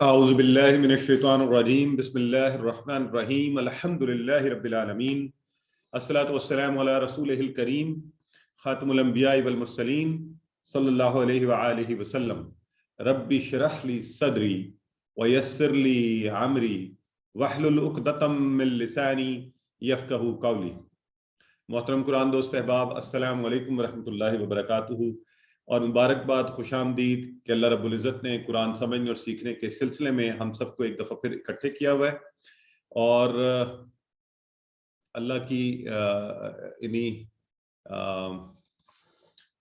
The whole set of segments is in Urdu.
اعوذ باللہ من الشیطان الرجیم بسم اللہ الرحمن الرحیم الحمد للہ رب العالمین الصلاۃ والسلام علی رسولہ الکریم خاتم الانبیاء والمرسلین صلی اللہ علیہ وآلہ وسلم رب اشرح لی صدری ویسر لی عمری واحلل عقدۃ من لسانی یفقہوا قولی۔ محترم قرآن دوست احباب، السلام علیکم ورحمۃ اللہ وبرکاتہ، اور مبارکباد، خوش آمدید کہ اللہ رب العزت نے قرآن سمجھنے اور سیکھنے کے سلسلے میں ہم سب کو ایک دفعہ پھر اکٹھے کیا ہوا ہے، اور اللہ کی انہی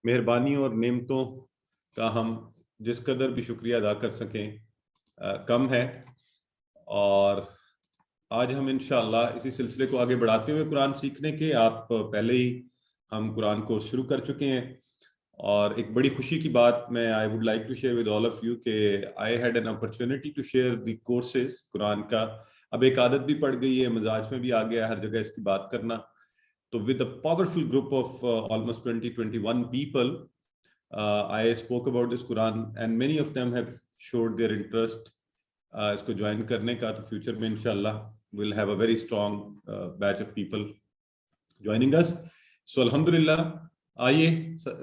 مہربانیوں اور نعمتوں کا ہم جس قدر بھی شکریہ ادا کر سکیں کم ہے۔ اور آج ہم انشاءاللہ اسی سلسلے کو آگے بڑھاتے ہوئے قرآن سیکھنے کے، آپ پہلے ہی ہم قرآن کورس شروع کر چکے ہیں، اور ایک بڑی خوشی کی بات میں I would like to share with all of you کہ I had an opportunity to share the courses قرآن کا۔ اب ایک عادت بھی پڑ گئی ہے، مزاج میں بھی آ گیا ہر جگہ اس کی بات کرنا، تو with a powerful group of almost 21 people I spoke about this Quran and many of them have showed their interest اس کو جوائن کرنے کا۔ تو فیوچر میں انشاءاللہ we'll have a very strong batch of people joining us. So الحمدللہ آئیے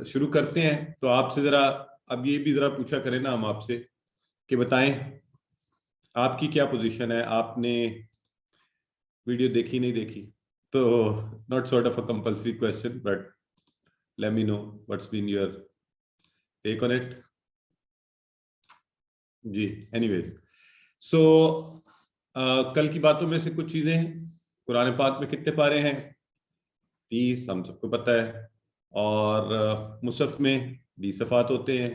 شروع کرتے ہیں۔ تو آپ سے ذرا اب یہ بھی ذرا پوچھا کریں نا ہم آپ سے کہ بتائیں آپ کی کیا پوزیشن ہے، آپ نے ویڈیو دیکھی نہیں دیکھی؟ تو not sort of a compulsory question but let me know what's been your take on it. G anyways so کل کی باتوں میں سے کچھ چیزیں ہیں۔ قرآن پاک میں کتنے پارے ہیں؟ 30، ہم سب کو پتہ ہے، اور مصحف میں 20 صفحات ہوتے ہیں،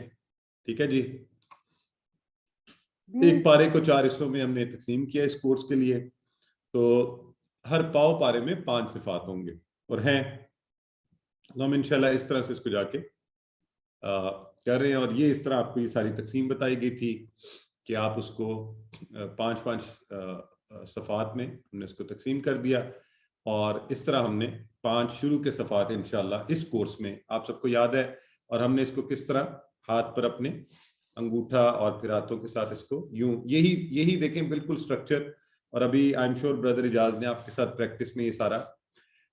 ٹھیک ہے جی۔ ایک پارے کو 4 حصوں میں ہم نے تقسیم کیا اس کورس کے لیے، تو ہر پاؤ پارے میں 5 صفحات ہوں گے اور ہیں، تو ہم انشاءاللہ اس طرح سے اس کو جا کے کر رہے ہیں۔ اور یہ اس طرح آپ کو یہ ساری تقسیم بتائی گئی تھی کہ آپ اس کو 5 صفحات میں ہم نے اس کو تقسیم کر دیا، اور اس طرح ہم نے 5 شروع کے صفحات انشاءاللہ اس کورس میں، آپ سب کو یاد ہے، اور ہم نے اس کو کس طرح ہاتھ پر اپنے انگوٹھا اور پھر ہاتھوں کے ساتھ اس کو یوں یہی دیکھیں بالکل سٹرکچر۔ اور ابھی آئی ایم شیور بردر اجاز نے آپ کے ساتھ پریکٹس میں یہ سارا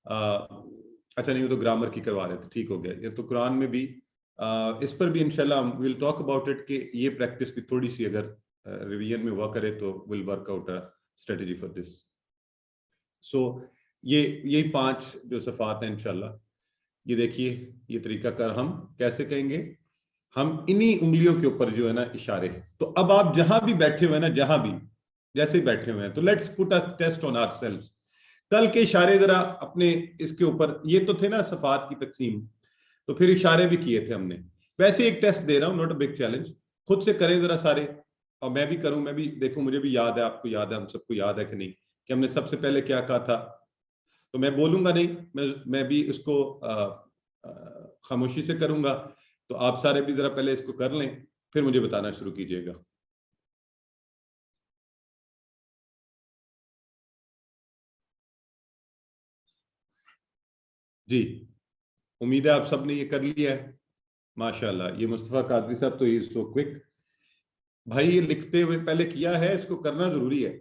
اچھا نہیں، وہ تو گرامر کی کروا رہے تھے، ٹھیک ہو گیا۔ یہ تو قرآن میں بھی اس پر بھی انشاءاللہ وی ول ٹاک اباؤٹ اٹ کہ یہ پریکٹس بھی تھوڑی سی اگر ریویژن میں ہوا کرے تو will work out a strategy for this. So یہی 5 جو صفحات ہیں انشاءاللہ، یہ دیکھیے یہ طریقہ کار ہم کیسے کہیں گے، ہم انہی انگلیوں کے اوپر جو ہے نا اشارے ہیں۔ تو اب آپ جہاں بھی بیٹھے ہوئے ہیں نا، جہاں بھی جیسے ہی بیٹھے ہوئے ہیں، تو let's put a test on آور سیلفز۔ کل کے اشارے ذرا اپنے اس کے اوپر، یہ تو تھے نا صفحات کی تقسیم، تو پھر اشارے بھی کیے تھے ہم نے۔ ویسے ایک ٹیسٹ دے رہا ہوں، نوٹ اے بگ چیلنج، خود سے کریں ذرا سارے، اور میں بھی کروں، میں بھی دیکھوں مجھے بھی یاد ہے، آپ کو یاد ہے، ہم سب کو یاد ہے کہ نہیں کہ ہم نے سب سے پہلے کیا کہا تھا۔ تو میں بولوں گا نہیں، میں بھی اس کو خاموشی سے کروں گا، تو آپ سارے بھی ذرا پہلے اس کو کر لیں، پھر مجھے بتانا شروع کیجئے گا۔ جی امید ہے آپ سب نے یہ کر لیا ہے، ماشاءاللہ۔ یہ مصطفیٰ قادری صاحب تو از سو کوئک، بھائی یہ لکھتے ہوئے پہلے کیا ہے، اس کو کرنا ضروری ہے۔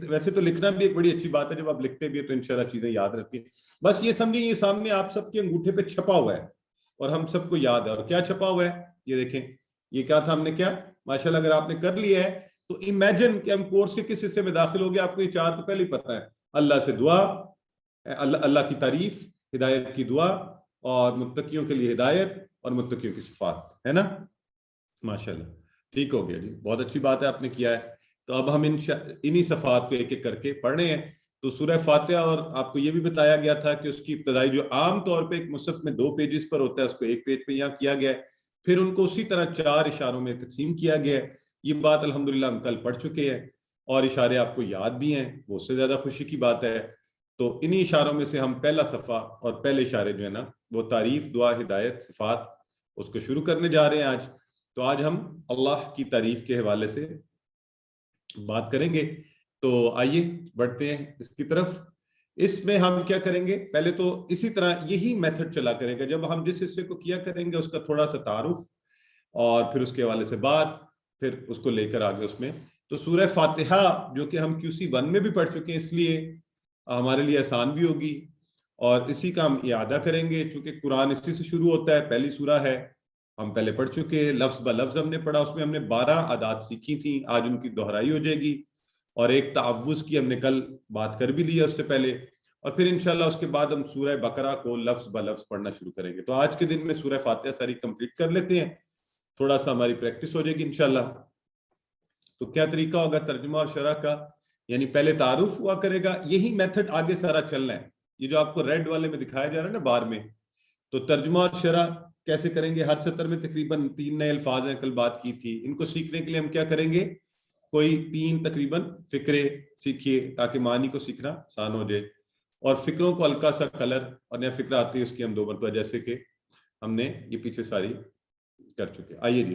ویسے تو لکھنا بھی ایک بڑی اچھی بات ہے، جب آپ لکھتے بھی ہیں تو انشاءاللہ چیزیں یاد رہتی ہیں۔ بس یہ سمجھیں یہ سامنے آپ سب کے انگوٹھے پہ چھپا ہوا ہے اور ہم سب کو یاد ہے۔ اور کیا چھپا ہوا ہے یہ دیکھیں، یہ کیا تھا، ہم نے کیا، ماشاءاللہ اگر آپ نے کر لیا ہے تو امیجن کہ ہم کورس کے کس حصے میں داخل ہو گئے، آپ کو یہ 4 تو پہلے ہی پتہ ہے۔ اللہ سے دعا، اللہ کی تعریف، ہدایت کی دعا، اور متقیوں کے لیے ہدایت اور متقیوں کی صفات، ہے نا، ماشاءاللہ ٹھیک ہو گیا جی، بہت اچھی بات ہے آپ نے کیا ہے۔ تو اب ہم انہی صفحات کو ایک ایک کر کے پڑھ رہے ہیں۔ تو سورہ فاتحہ، اور آپ کو یہ بھی بتایا گیا تھا کہ اس کی ابتدائی جو عام طور پہ ایک مصحف میں 2 پیجز پر ہوتا ہے، اس کو 1 پیج پہ یہاں کیا گیا ہے، پھر ان کو اسی طرح 4 اشاروں میں تقسیم کیا گیا ہے۔ یہ بات الحمدللہ ہم کل پڑھ چکے ہیں، اور اشارے آپ کو یاد بھی ہیں، وہ اس سے زیادہ خوشی کی بات ہے۔ تو انہی اشاروں میں سے ہم پہلا صفحہ اور پہلے اشارے جو ہے نا، وہ تعریف، دعا، ہدایت، صفات، اس کو شروع کرنے جا رہے ہیں آج۔ تو آج ہم اللہ کی تعریف کے حوالے سے بات کریں گے، تو آئیے بڑھتے ہیں اس کی طرف۔ اس میں ہم کیا کریں گے، پہلے تو اسی طرح یہی میتھڈ چلا کرے گا، جب ہم جس حصے کو کیا کریں گے اس کا تھوڑا سا تعارف، اور پھر اس کے حوالے سے بات، پھر اس کو لے کر آگے اس میں تو سورہ فاتحہ جو کہ ہم QC1 میں بھی پڑھ چکے ہیں، اس لیے ہمارے لیے آسان بھی ہوگی، اور اسی کا ہم اعادہ کریں گے، چونکہ قرآن اسی سے شروع ہوتا ہے، پہلی سورہ ہے، ہم پہلے پڑھ چکے ہیں، لفظ بہ لفظ ہم نے پڑھا، اس میں ہم نے 12 عادات سیکھی تھیں، آج ان کی دہرائی ہو جائے گی، اور ایک تعوذ کی ہم نے کل بات کر بھی لی ہے اس سے پہلے، اور پھر انشاءاللہ اس کے بعد ہم سورہ بقرہ کو لفظ بہ لفظ پڑھنا شروع کریں گے۔ تو آج کے دن میں سورہ فاتحہ ساری کمپلیٹ کر لیتے ہیں، تھوڑا سا ہماری پریکٹس ہو جائے گی انشاءاللہ۔ تو کیا طریقہ ہوگا ترجمہ اور شرح کا؟ یعنی پہلے تعارف ہوا کرے گا، یہی میتھڈ آگے سارا چلنا ہے، یہ جو آپ کو ریڈ والے میں دکھایا جا رہا ہے نا بار میں، تو ترجمہ اور شرح کیسے کریں گے؟ ہر سطر میں تقریباً 3 نئے الفاظ ہیں، کل بات کی تھی، ان کو سیکھنے کے لیے ہم کیا کریں گے؟ کوئی 3 تقریباً فقرے سیکھیے تاکہ معنی کو سیکھنا آسان ہو جائے، اور فکروں کو ہلکا سا کلر اور نیا فکرہ آتی ہے اس کی ہم 2 مرتبہ، جیسے کہ ہم نے یہ پیچھے ساری کر چکے۔ آئیے جی،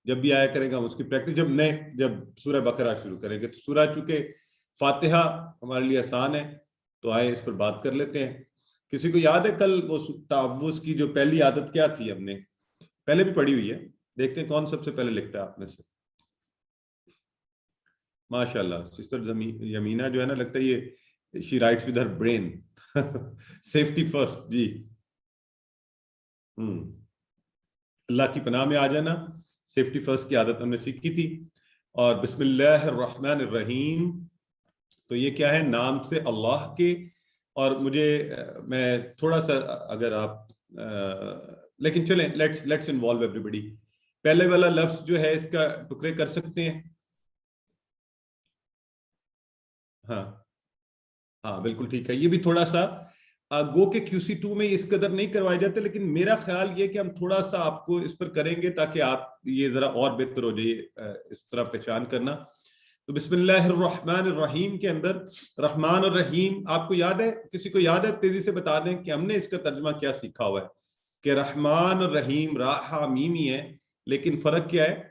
جب بھی آیا کرے گا ہم اس کی پریکٹس، جب سورہ بقرہ شروع کریں گے، تو سورہ چونکہ فاتحہ ہمارے لیے آسان ہے تو آئے اس پر بات کر لیتے ہیں۔ کسی کو یاد ہے کل وہ تعوذ کی جو پہلی عادت کیا تھی؟ ہم نے پہلے بھی پڑھی ہوئی ہے، دیکھتے ہیں کون سب سے پہلے لکھتا ہے آپ میں سے۔ ماشاءاللہ سسٹر یمینہ جو ہے نا، لگتا ہے یہ she writes with her brain, safety first جی۔ اللہ کی پناہ میں آ جانا، سیفٹی فرسٹ کی عادت ہم نے سیکھی تھی۔ اور بسم اللہ الرحمن الرحیم، تو یہ کیا ہے؟ نام سے اللہ کے، اور میں تھوڑا سا اگر آپ لیکن چلیں لیٹس انوالو ایوری بڈی۔ پہلے والا لفظ جو ہے اس کا ٹکڑے کر سکتے ہیں؟ ہاں بالکل ٹھیک ہے، یہ بھی تھوڑا سا گو کہ QC2 میں اس قدر نہیں کروائے جاتے، لیکن میرا خیال یہ کہ ہم تھوڑا سا آپ کو اس پر کریں گے تاکہ آپ یہ ذرا اور بہتر ہو جائے اس طرح پہچان کرنا۔ تو بسم اللہ الرحمن الرحیم کے اندر رحمان اور رحیم آپ کو یاد ہے؟ کسی کو یاد ہے؟ تیزی سے بتا دیں کہ ہم نے اس کا ترجمہ کیا سیکھا ہوا ہے کہ رحمان اور رحیم راہ میمی ہے، لیکن فرق کیا ہے؟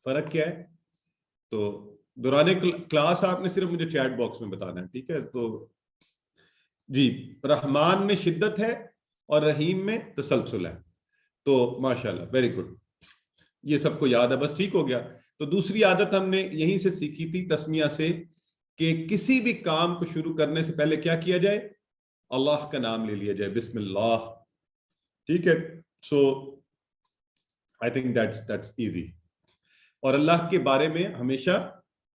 فرق کیا ہے؟ تو دوران کلاس آپ نے صرف مجھے چیٹ باکس میں بتا دیں، ٹھیک ہے؟ تو جی، رحمان میں شدت ہے اور رحیم میں تسلسل ہے، تو ماشاءاللہ ویری گڈ، یہ سب کو یاد ہے، بس ٹھیک ہو گیا۔ تو دوسری عادت ہم نے یہیں سے سیکھی تھی تسمیہ سے، کہ کسی بھی کام کو شروع کرنے سے پہلے کیا کیا جائے؟ اللہ کا نام لے لیا جائے، بسم اللہ، ٹھیک ہے؟ سو آئی تھنک دیٹس ایزی، اور اللہ کے بارے میں ہمیشہ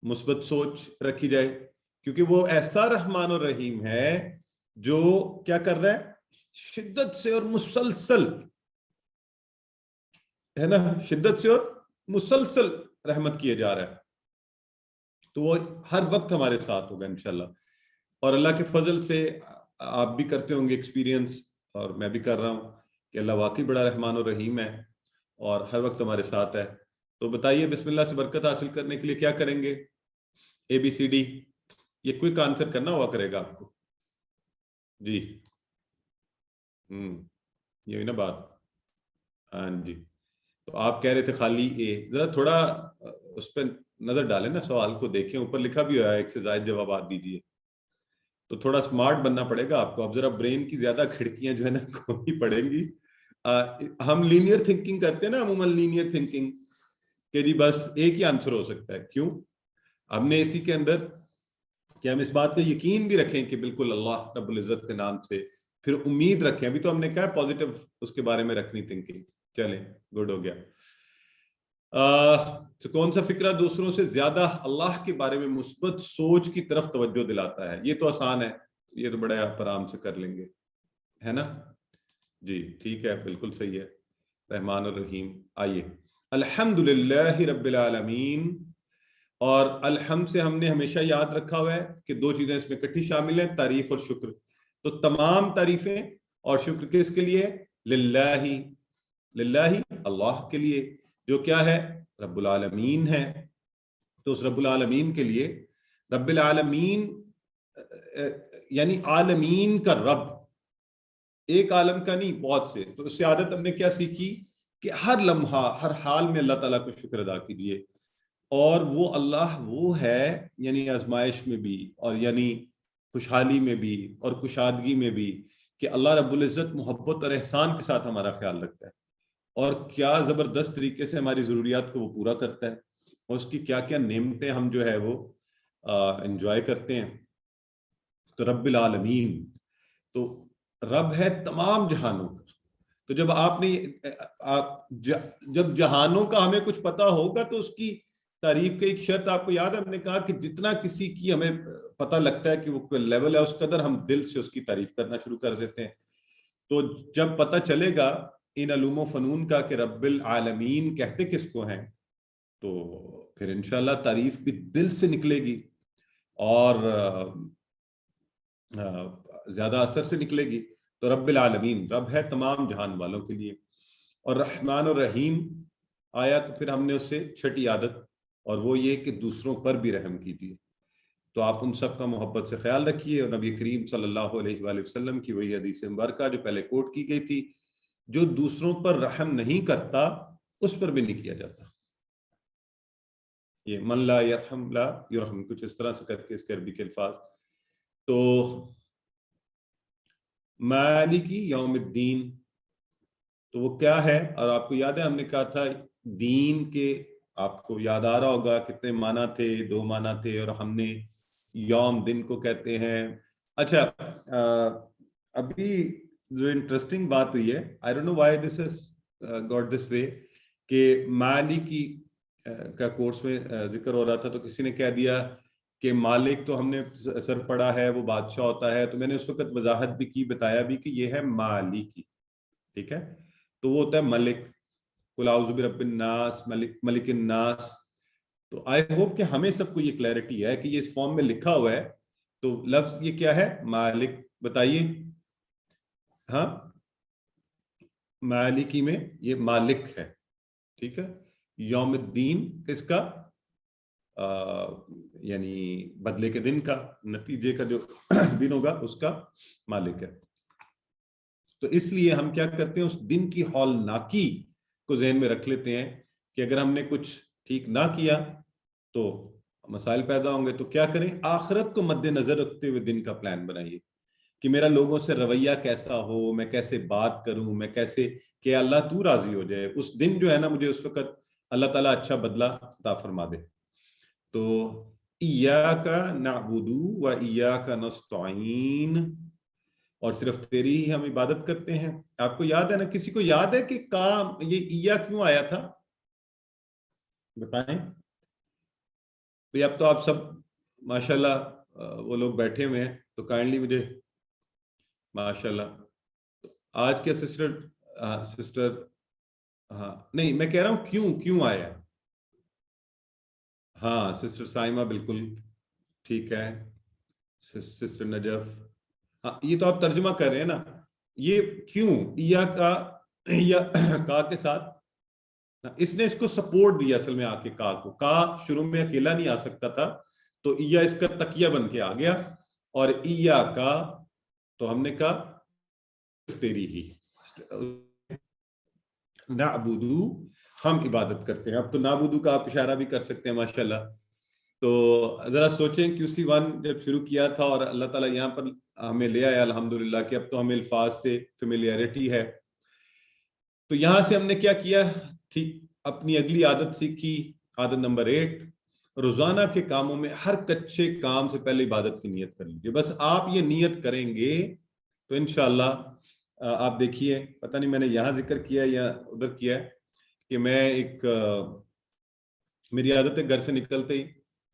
مثبت سوچ رکھی جائے، کیونکہ وہ ایسا رحمان اور رحیم ہے جو کیا کر رہا ہے؟ شدت سے اور مسلسل، ہے نا، شدت سے اور مسلسل رحمت کیے جا رہا ہے، تو وہ ہر وقت ہمارے ساتھ ہوگا انشاءاللہ۔ اور اللہ کے فضل سے آپ بھی کرتے ہوں گے ایکسپیرینس، اور میں بھی کر رہا ہوں، کہ اللہ واقعی بڑا رحمان اور رحیم ہے اور ہر وقت ہمارے ساتھ ہے۔ تو بتائیے بسم اللہ سے برکت حاصل کرنے کے لیے کیا کریں گے؟ ABCD، یہ کوئی آنسر کرنا ہوا کرے گا آپ کو جی، یہی نا بات، ہاں جی۔ تو آپ کہہ رہے تھے خالی اے، ذرا تھوڑا اس پہ نظر ڈالیں نا، سوال کو دیکھیں، اوپر لکھا بھی ہوا ہے 1 سے زائد جوابات دیجیے، تو تھوڑا سمارٹ بننا پڑے گا آپ کو، اب ذرا برین کی زیادہ کھڑکیاں جو ہے نا کھولنی پڑیں گی۔ ہم لینئر تھنکنگ کرتے ہیں نا، عموماً لینئر تھنکنگ کہ جی بس ایک ہی آنسر ہو سکتا ہے، کیوں؟ ہم نے اسی کے اندر کہ ہم اس بات کا یقین بھی رکھیں کہ بالکل اللہ رب العزت کے نام سے، پھر امید رکھیں، ابھی تو ہم نے کہا پازیٹیو اس کے بارے میں رکھنی تھنکنگ، چلیں گڈ ہو گیا۔ کون سا فکرہ دوسروں سے زیادہ اللہ کے بارے میں مثبت سوچ کی طرف توجہ دلاتا ہے؟ یہ تو آسان ہے، یہ تو بڑے آپ آرام سے کر لیں گے، ہے نا جی، ٹھیک ہے، بالکل صحیح ہے، رحمان الرحیم۔ آئیے، الحمدللہ رب العالمین، اور الحمد سے ہم نے ہمیشہ یاد رکھا ہوا ہے کہ 2 چیزیں اس میں اکٹھی شامل ہیں، تعریف اور شکر، تو تمام تعریفیں اور شکر کس کے لیے؟ للہ، للہ اللہ کے لیے، جو کیا ہے؟ رب العالمین ہے۔ تو اس رب العالمین کے لیے، رب العالمین یعنی عالمین کا رب، ایک عالم کا نہیں، بہت سے، تو اس سے عادت ہم نے کیا سیکھی کہ ہر لمحہ ہر حال میں اللہ تعالیٰ کو شکر ادا کیجیے، اور وہ اللہ وہ ہے، یعنی آزمائش میں بھی، اور یعنی خوشحالی میں بھی اور کشادگی میں بھی، کہ اللہ رب العزت محبت اور احسان کے ساتھ ہمارا خیال رکھتا ہے، اور کیا زبردست طریقے سے ہماری ضروریات کو وہ پورا کرتا ہے، اور اس کی کیا کیا نعمتیں ہم جو ہے وہ انجوائے کرتے ہیں۔ تو رب العالمین تو رب ہے تمام جہانوں کا۔ تو جب آپ نے جب جہانوں کا ہمیں کچھ پتا ہوگا تو اس کی تعریف کی ایک شرط آپ کو یاد ہے، ہم نے کہا کہ جتنا کسی کی ہمیں پتہ لگتا ہے کہ وہ کوئی لیول ہے، اس قدر ہم دل سے اس کی تعریف کرنا شروع کر دیتے ہیں۔ تو جب پتہ چلے گا ان علوم و فنون کا کہ رب العالمین کہتے کس کو ہیں، تو پھر انشاءاللہ تعریف بھی دل سے نکلے گی اور زیادہ اثر سے نکلے گی۔ تو رب العالمین رب ہے تمام جہان والوں کے لیے، اور رحمان اور رحیم آیا تو پھر ہم نے اس سے چھٹی عادت، اور وہ یہ کہ دوسروں پر بھی رحم کیجیے۔ تو آپ ان سب کا محبت سے خیال رکھیے، اور نبی کریم صلی اللہ علیہ وآلہ وسلم کی وہی حدیث مبارکہ جو پہلے کوٹ کی گئی تھی، جو دوسروں پر رحم نہیں کرتا اس پر بھی نہیں کیا جاتا۔ یہ من لا یرحم لا یرحم، کچھ اس طرح سے کر کے اس کے عربی کے الفاظ۔ تو مالکی یوم الدین تو وہ کیا ہے؟ اور آپ کو یاد ہے ہم نے کہا تھا دین کے، آپ کو یاد آ رہا ہوگا کتنے معنی تھے، 2 معنی تھے، اور ہم نے یوم دن کو کہتے ہیں۔ اچھا ابھی جو انٹرسٹنگ بات ہوئی ہے، I don't know why this has got this way، کہ مالکی کا کورس میں ذکر ہو رہا تھا تو کسی نے کہہ دیا کہ مالک تو ہم نے سر پڑھا ہے وہ بادشاہ ہوتا ہے، تو میں نے اس وقت وضاحت بھی کی، بتایا بھی کہ یہ ہے مالکی، ٹھیک ہے؟ تو وہ ہوتا ہے ملک، قل اعوذ برب الناس، ملک الناس۔ تو آئی ہوپ کہ ہمیں سب کو یہ کلیئرٹی ہے کہ یہ اس فارم میں لکھا ہوا ہے، تو لفظ یہ کیا ہے؟ مالک، بتائیے۔ ہاں مالکی میں یہ مالک ہے، ٹھیک ہے؟ یوم الدین کس کا؟ یعنی بدلے کے دن کا، نتیجے کا جو دن ہوگا اس کا مالک ہے۔ تو اس لیے ہم کیا کرتے ہیں، اس دن کی ہولناکی کو ذہن میں رکھ لیتے ہیں کہ اگر ہم نے کچھ ٹھیک نہ کیا تو مسائل پیدا ہوں گے۔ تو کیا کریں؟ آخرت کو مد نظر رکھتے ہوئے دن کا پلان بنائیے کہ میرا لوگوں سے رویہ کیسا ہو، میں کیسے بات کروں، میں کیسے کہ اللہ تو راضی ہو جائے۔ اس دن جو ہے نا مجھے اس وقت اللہ تعالیٰ اچھا بدلہ عطا فرما دے۔ تو ایاک نعبد و ایاک نستعین، اور صرف تیری ہی ہم عبادت کرتے ہیں۔ آپ کو یاد ہے نا، کسی کو یاد ہے کہ کام یہ ایا کیوں آیا تھا؟ بتائیں بھئی۔ اب تو آپ سب ماشاءاللہ وہ لوگ بیٹھے ہوئے ہیں، تو کائنڈلی مجھے ماشاءاللہ آج کے سسٹر ہاں نہیں میں کہہ رہا ہوں کیوں آیا؟ ہاں سسٹر سائمہ بالکل ٹھیک ہے، سسٹر نجف، ہاں یہ تو آپ ترجمہ کر رہے ہیں نا، یہ کیوں یا کا کے ساتھ اس نے اس کو سپورٹ دیا اصل میں آ کے، کا شروع میں اکیلا نہیں آ سکتا تھا، تو ایا اس کا تکیہ بن کے آ گیا، اور ایا کا تو ہم نے کہا تیری ہی نعبدو، ہم عبادت کرتے ہیں۔ اب تو نعبدو کا آپ اشارہ بھی کر سکتے ہیں ماشاءاللہ۔ تو ذرا سوچیں QC1 جب شروع کیا تھا اور اللہ تعالیٰ یہاں پر ہمیں لے آیا الحمدللہ کہ اب تو ہمیں الفاظ سے فیملیئرٹی ہے۔ تو یہاں سے ہم نے کیا کیا؟ ٹھیک اپنی اگلی عادت سیکھی، عادت نمبر 8، روزانہ کے کاموں میں ہر کچے کام سے پہلے عبادت کی نیت کر لیجیے۔ بس آپ یہ نیت کریں گے تو انشاءاللہ آپ دیکھیے، پتہ نہیں میں نے یہاں ذکر کیا یا ادھر کیا ہے کہ میں میری عادت ہے گھر سے نکلتے ہی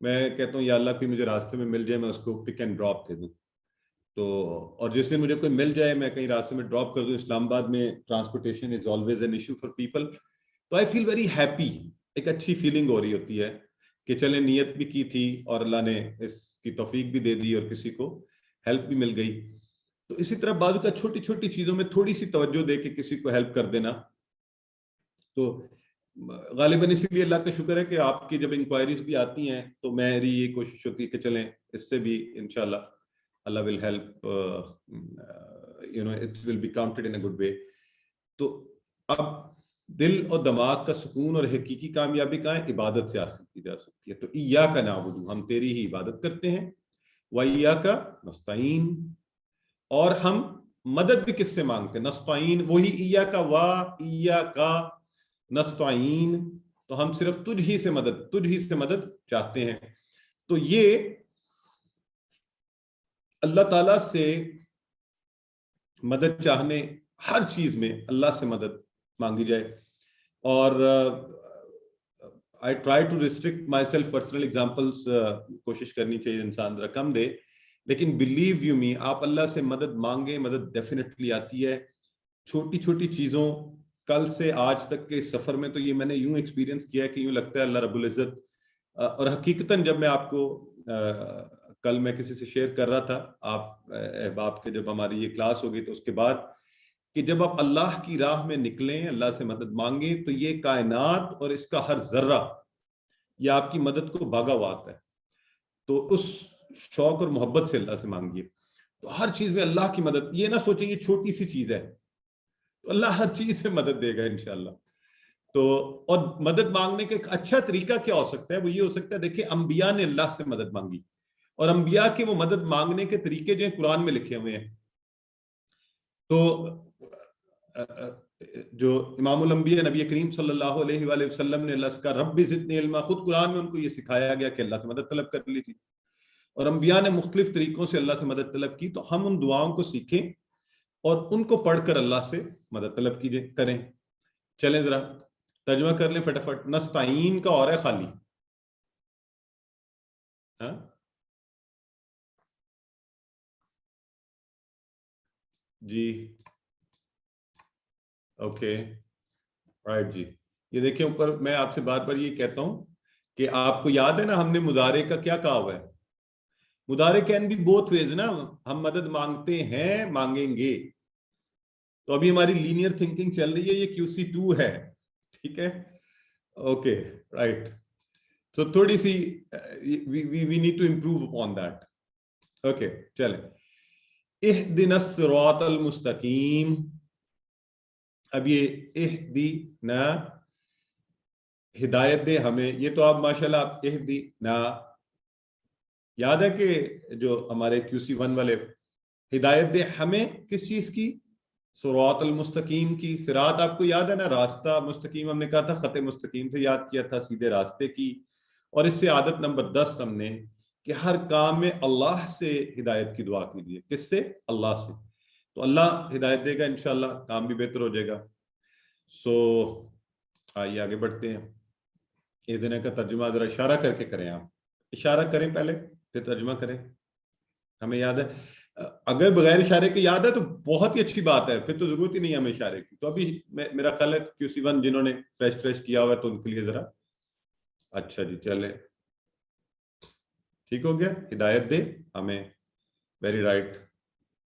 میں کہتا ہوں یا اللہ کوئی مجھے راستے میں مل جائے میں اس کو پک اینڈ ڈراپ دے دوں۔ تو اور جس دن مجھے کوئی مل جائے میں کہیں راستے میں ڈراپ کر دوں، اسلام آباد میں transportation is always an issue for people, تو آئی فیل ویری ہیپی، ایک اچھی فیلنگ ہو رہی ہوتی ہے کہ چلیں نیت بھی کی تھی اور اللہ نے اس کی توفیق بھی دے دی اور کسی کو ہیلپ بھی مل گئی۔ تو اسی طرح بعض کا چھوٹی چھوٹی چیزوں میں تھوڑی سی توجہ دے کے کسی کو ہیلپ کر دینا، تو غالباً اسی لیے اللہ کا شکر ہے کہ آپ کی جب انکوائریز بھی آتی ہیں تو میری یہ کوشش ہوتی ہے کہ چلیں اس سے بھی انشاءاللہ اللہ will help it will be counted in a good way۔ تو اب دل اور دماغ کا سکون اور حقیقی کامیابی کہاں ہے؟ عبادت سے حاصل کی جا سکتی ہے۔ تو ایاک نعبد، ہم تیری ہی عبادت کرتے ہیں، وایاک نستعین، اور ہم مدد بھی کس سے مانگتے ہیں؟ نستعین، وہی ایاک وا ایاک نستعین تو ہم صرف تجھ ہی سے مدد چاہتے ہیں. تو یہ اللہ تعالیٰ سے مدد چاہنے، ہر چیز میں اللہ سے مدد مانگی جائے. اور I try to restrict myself personal examples، کوشش کرنی چاہیے انسان ذرا کم دے، لیکن believe you me، آپ اللہ سے مدد مانگیں، مدد ڈیفینیٹلی آتی ہے. چھوٹی چھوٹی چیزوں، کل سے آج تک کے سفر میں تو یہ میں نے یوں ایکسپیرینس کیا ہے کہ یوں لگتا ہے اللہ رب العزت، اور حقیقتاً جب میں آپ کو کل میں کسی سے شیئر کر رہا تھا، آپ احباب کے جب ہماری یہ کلاس ہوگی تو اس کے بعد، کہ جب آپ اللہ کی راہ میں نکلیں، اللہ سے مدد مانگیں، تو یہ کائنات اور اس کا ہر ذرہ یہ آپ کی مدد کو بھاگا ہوا آتا ہے. تو اس شوق اور محبت سے اللہ سے مانگیے. تو ہر چیز میں اللہ کی مدد، یہ نہ سوچیں یہ چھوٹی سی چیز ہے، تو اللہ ہر چیز سے مدد دے گا انشاءاللہ. تو اور مدد مانگنے کا ایک اچھا طریقہ کیا ہو سکتا ہے؟ وہ یہ ہو سکتا ہے، دیکھیں انبیاء نے اللہ سے مدد مانگی، اور انبیاء کے وہ مدد مانگنے کے طریقے جو ہیں قرآن میں لکھے ہوئے ہیں. تو جو امام الانبیاء نبی کریم صلی اللہ علیہ وآلہ وسلم نے اللہ سے کہا رب زدنی علما، خود قرآن میں ان کو یہ سکھایا گیا کہ اللہ سے مدد طلب کر لی تھی. اور انبیاء نے مختلف طریقوں سے اللہ سے مدد طلب کی. تو ہم ان دعاؤں کو سیکھیں اور ان کو پڑھ کر اللہ سے مدد طلب کیجئے کریں. چلیں ذرا ترجمہ کر لیں فٹافٹ. نستعین کا اور ہے خالی، ہاں جی اوکے رائٹ جی. یہ دیکھیں اوپر میں آپ سے بار بار یہ کہتا ہوں کہ آپ کو یاد ہے نا ہم نے مضارع کا کیا کہا ہوا ہے؟ مضارع کین بی بوتھ ویز نا، ہم مدد مانگتے ہیں، مانگیں گے. تو ابھی ہماری لینئر تھنکنگ چل رہی ہے، یہ QC2 ہے، ٹھیک ہے اوکے رائٹ. سو تھوڑی سی we need to improve upon that. Okay چلیں. اہدنا الصراط المستقیم. اب یہ اہدنا ہدایت دے ہمیں، یہ تو آپ ماشاءاللہ آپ اہدنا یاد ہے کہ جو ہمارے QC1 والے، ہدایت دے ہمیں کس چیز کی؟ صراط المستقیم کی. صراط آپ کو یاد ہے نا، راستہ. مستقیم ہم نے کہا تھا خط مستقیم سے یاد کیا تھا، سیدھے راستے کی. اور اس سے عادت نمبر 10 ہم نے کہ ہر کام میں اللہ سے ہدایت کی دعا کیجیے. کس سے؟ اللہ سے. تو اللہ ہدایت دے گا انشاءاللہ، کام بھی بہتر ہو جائے گا. سو آئیے آگے بڑھتے ہیں. یہ دن کا ترجمہ ذرا اشارہ کر کے کریں، آپ اشارہ کریں پہلے پھر ترجمہ کریں. ہمیں یاد ہے، اگر بغیر اشارے کے یاد ہے تو بہت ہی اچھی بات ہے، پھر تو ضرورت ہی نہیں ہے ہمیں اشارے کی. تو ابھی میرا خیال ہے QC1 جنہوں نے فریش کیا ہوا ہے تو ان کے لیے ذرا اچھا جی چلے ٹھیک ہو گیا. ہدایت دے ہمیں، ویری رائٹ.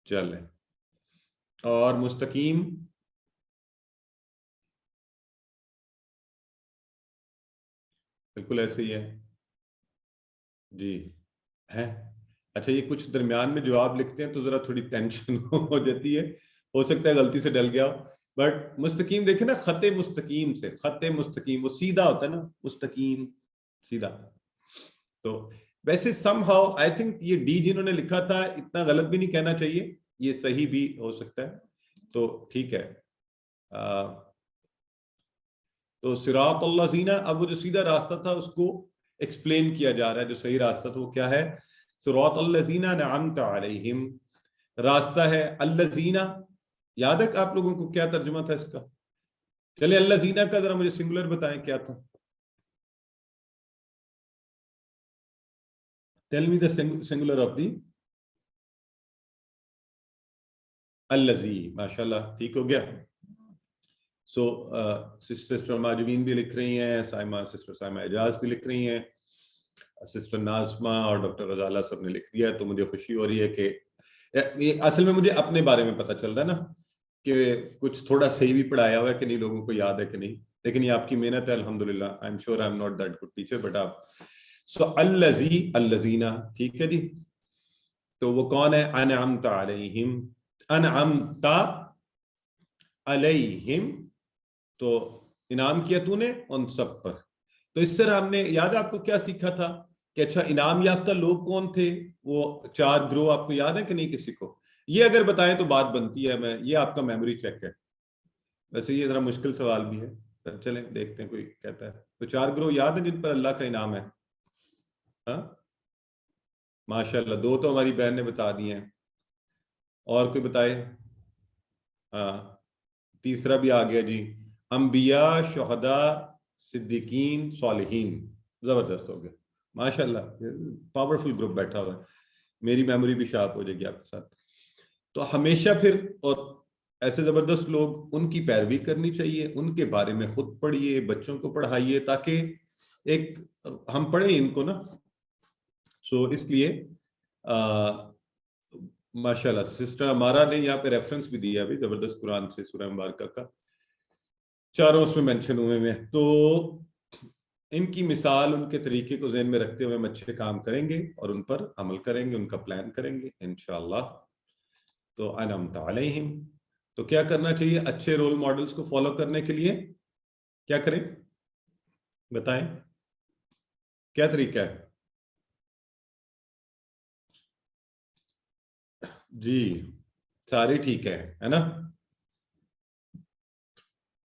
چلیں. اور مستقیم بالکل ایسے ہی ہے جی ہے. اچھا یہ کچھ درمیان میں جو آپ لکھتے ہیں تو ذرا تھوڑی ٹینشن ہو جاتی ہے، ہو سکتا ہے غلطی سے ڈل گیا ہو. بٹ مستقیم دیکھیں نا، خط مستقیم سے، خط مستقیم وہ سیدھا ہوتا ہے نا، مستقیم سیدھا. تو ویسے سم ہاؤ آئی تھنک یہ ڈی جنہوں نے لکھا تھا اتنا غلط بھی نہیں کہنا چاہیے، یہ صحیح بھی ہو سکتا ہے. تو ٹھیک ہے. تو صراط اللہ زینہ، اب وہ جو سیدھا راستہ تھا اس کو ایکسپلین کیا جا رہا ہے. جو صحیح راستہ تھا وہ کیا ہے؟ صراط الذین انعمت علیہم. راستہ ہے الذین. یاد ہے آپ لوگوں کو کیا ترجمہ تھا اس کا؟ چلے الذین کا ذرا مجھے سنگولر بتائیں کیا تھا. Tell me the singular of the. الذی. ماشاءاللہ ٹھیک ہو گیا. سو سسٹر ماجبین بھی لکھ رہی ہیں، سسٹر سائمہ اعجاز بھی لکھ رہی ہیں، سسٹر نازمہ اور ڈاکٹر غزالہ سب نے لکھ دیا. تو مجھے خوشی ہو رہی ہے کہ اصل میں مجھے اپنے بارے میں پتہ چل رہا ہے نا کہ کچھ تھوڑا صحیح بھی پڑھایا ہوا ہے کہ نہیں، لوگوں کو یاد ہے کہ نہیں. لیکن یہ آپ کی محنت ہے الحمدللہ. I am sure I am not that good teacher but آپ. سو الذی الذین، ٹھیک ہے جی. تو وہ کون ہے؟ انعمت علیہم. انعمت علیہم، تو انعام کیا تو نے ان سب پر. تو اس طرح ہم نے یاد ہے آپ کو کیا سیکھا تھا کہ اچھا انعام یافتہ لوگ کون تھے؟ وہ 4 گروہ. آپ کو یاد ہے کہ نہیں کسی کو؟ یہ اگر بتائیں تو بات بنتی ہے. یہ آپ کا میموری چیک ہے. ویسے یہ ذرا مشکل سوال بھی ہے، چلیں دیکھتے ہیں کوئی کہتا ہے. تو 4 گروہ یاد ہیں جن پر اللہ کا انعام ہے؟ ہاں ماشاء اللہ 2 تو ہماری بہن نے بتا دی ہیں. اور کوئی بتائے؟ ہاں تیسرا بھی آ گیا جی. انبیاء، شہداء، صدیقین، صالحین. زبردست ہو گیا ماشاء اللہ. پاورفل گروپ بیٹھا ہوا ہے. میری میموری بھی شارپ ہو جائے گی آپ کے ساتھ. تو ہمیشہ پھر اور ایسے زبردست لوگ ان کی پیروی کرنی چاہیے. ان کے بارے میں خود پڑھیے، بچوں کو پڑھائیے، تاکہ ایک ہم پڑھیں ان کو نا. سو اس لیے ماشاء اللہ سسٹر ہمارا نے یہاں پہ ریفرنس بھی دیا ابھی زبردست قرآن سے سورہ مبارکہ کا، چاروں اس میں مینشن ہوئے ہیں. تو ان کی مثال، ان کے طریقے کو ذہن میں رکھتے ہوئے ہم اچھے کام کریں گے اور ان پر عمل کریں گے، ان کا پلان کریں گے انشاءاللہ. تو انعمت علیہم. تو کیا کرنا چاہیے اچھے رول ماڈلز کو فالو کرنے کے لیے؟ کیا کریں بتائیں، کیا طریقہ ہے؟ جی ساری ٹھیک ہے نا؟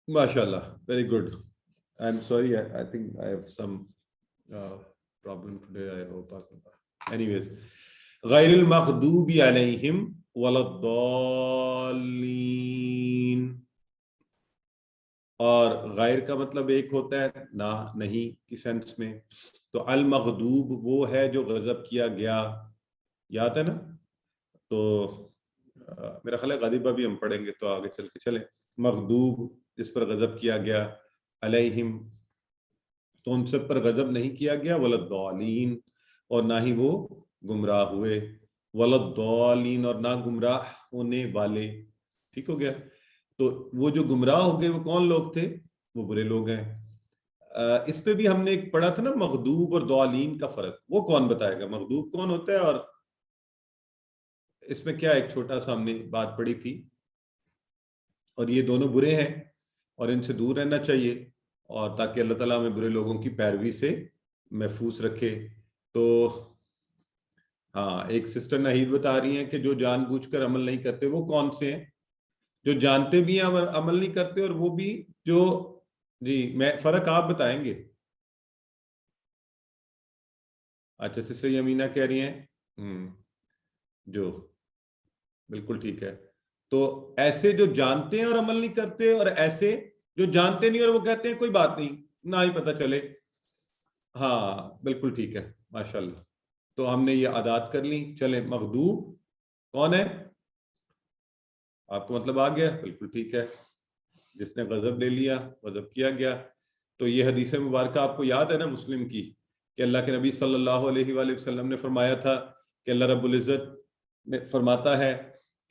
ماشاء اللہ very good. I am sorry I think I have some problem today. I hope anyways. غیر المغضوب علیہم ولا الضالین. اور غیر کا مطلب ایک ہوتا ہے نہ، نہیں کی سینس میں. تو المغضوب وہ ہے جو غضب کیا گیا، یاد ہے نا؟ تو میرا خیال ہے غضب بھی ہم پڑھیں گے تو آگے چل کے چلیں. مغضوب جس پر غضب کیا گیا، علیہم تو ان سب پر غضب نہیں کیا گیا، ولا الضالین اور نہ ہی وہ گمراہ ہوئے، ولا الضالین اور نہ گمراہ ہونے والے. ٹھیک ہو گیا؟ تو وہ جو گمراہ ہو گئے وہ کون لوگ تھے؟ وہ برے لوگ ہیں. اس پہ بھی ہم نے ایک پڑھا تھا نا مغضوب اور ضالین کا فرق. وہ کون بتائے گا مغضوب کون ہوتا ہے؟ اور اس میں کیا ایک چھوٹا سا ہم نے بات پڑھی تھی. اور یہ دونوں برے ہیں اور ان سے دور رہنا چاہیے، اور تاکہ اللہ تعالیٰ ہمیں برے لوگوں کی پیروی سے محفوظ رکھے. تو ہاں ایک سسٹر نہید بتا رہی ہیں کہ جو جان بوجھ کر عمل نہیں کرتے وہ کون سے ہیں؟ جو جانتے بھی ہیں عمل نہیں کرتے، اور وہ بھی جو، جی میں فرق آپ بتائیں گے. اچھا سسٹر یمینہ کہہ رہی ہیں جو بالکل ٹھیک ہے. تو ایسے جو جانتے ہیں اور عمل نہیں کرتے، اور ایسے جو جانتے نہیں اور وہ کہتے ہیں کوئی بات نہیں، نہ ہی پتہ چلے. ہاں بالکل ٹھیک ہے ماشاء اللہ. تو ہم نے یہ عادات کر لی. چلیں مغضوب کون ہے؟ آپ کو مطلب آ گیا؟ بالکل ٹھیک ہے. جس نے غضب لے لیا، غضب کیا گیا. تو یہ حدیث مبارکہ آپ کو یاد ہے نا مسلم کی، کہ اللہ کے نبی صلی اللہ علیہ وآلہ وسلم نے فرمایا تھا کہ اللہ رب العزت فرماتا ہے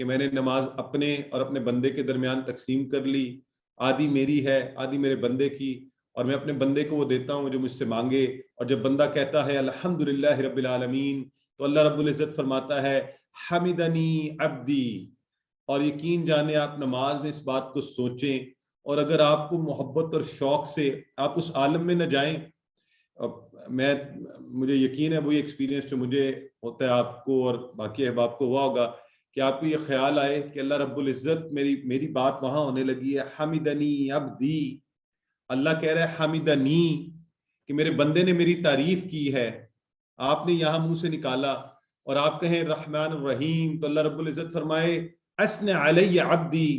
کہ میں نے نماز اپنے اور اپنے بندے کے درمیان تقسیم کر لی. آدھی میری ہے، آدھی میرے بندے کی، اور میں اپنے بندے کو وہ دیتا ہوں جو مجھ سے مانگے. اور جب بندہ کہتا ہے الحمدللہ رب العالمین، تو اللہ رب العزت فرماتا ہے حمدنی عبدی. اور یقین جانے آپ نماز میں اس بات کو سوچیں، اور اگر آپ کو محبت اور شوق سے آپ اس عالم میں نہ جائیں. مجھے یقین ہے وہی ایکسپیرینس جو مجھے ہوتا ہے آپ کو اور باقی احباب کو ہوا ہوگا، کہ آپ کو یہ خیال آئے کہ اللہ رب العزت میری بات وہاں ہونے لگی ہے. حمدنی عبدی، اللہ کہہ رہا ہے حمدنی کہ میرے بندے نے میری تعریف کی ہے. آپ نے یہاں منہ سے نکالا، اور آپ کہیں رحمان الرحیم، تو اللہ رب العزت فرمائے اسن علی عبدی،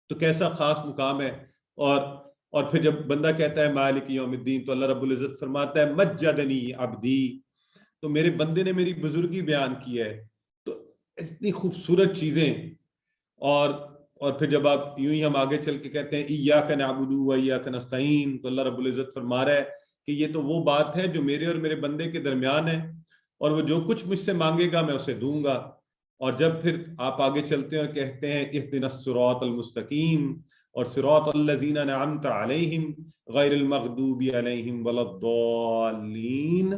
تو کیسا خاص مقام ہے. اور پھر جب بندہ کہتا ہے مالک یوم الدین، تو اللہ رب العزت فرماتا ہے مجدنی عبدی، تو میرے بندے نے میری بزرگی بیان کی ہے. تو اتنی خوبصورت چیزیں. اور پھر جب آپ یوں ہی ہم آگے چل کے کہتے ہیں ایاک نعبد و ایاک نستعین، تو اللہ رب العزت فرما رہا ہے کہ یہ تو وہ بات ہے جو میرے اور میرے بندے کے درمیان ہے، اور وہ جو کچھ مجھ سے مانگے گا میں اسے دوں گا. اور جب پھر آپ آگے چلتے ہیں اور کہتے ہیں اہدنا الصراط المستقیم، اور صراط الذین انعمت علیہم غیر المغضوب علیہم ولا الضالین،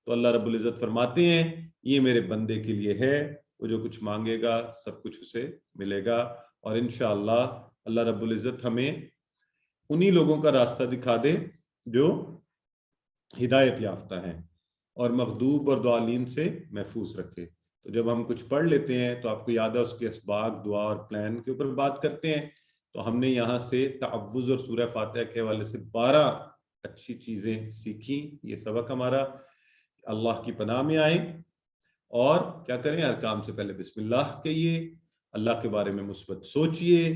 تو اللہ رب العزت فرماتے ہیں یہ میرے بندے کے لیے ہے، وہ جو کچھ مانگے گا سب کچھ اسے ملے گا. اور انشاءاللہ اللہ رب العزت ہمیں انہی لوگوں کا راستہ دکھا دے جو ہدایت یافتہ ہیں، اور مغضوب اور ضالین سے محفوظ رکھے. تو جب ہم کچھ پڑھ لیتے ہیں تو آپ کو یاد ہے اس کے اسباق، دعا اور پلان کے اوپر بات کرتے ہیں. تو ہم نے یہاں سے تعوذ اور سورہ فاتحہ کے حوالے سے 12 اچھی چیزیں سیکھی. یہ سبق ہمارا اللہ کی پناہ میں آئیں اور کیا کریں, ہر کام سے پہلے بسم اللہ کہیے, اللہ کے بارے میں مثبت سوچئے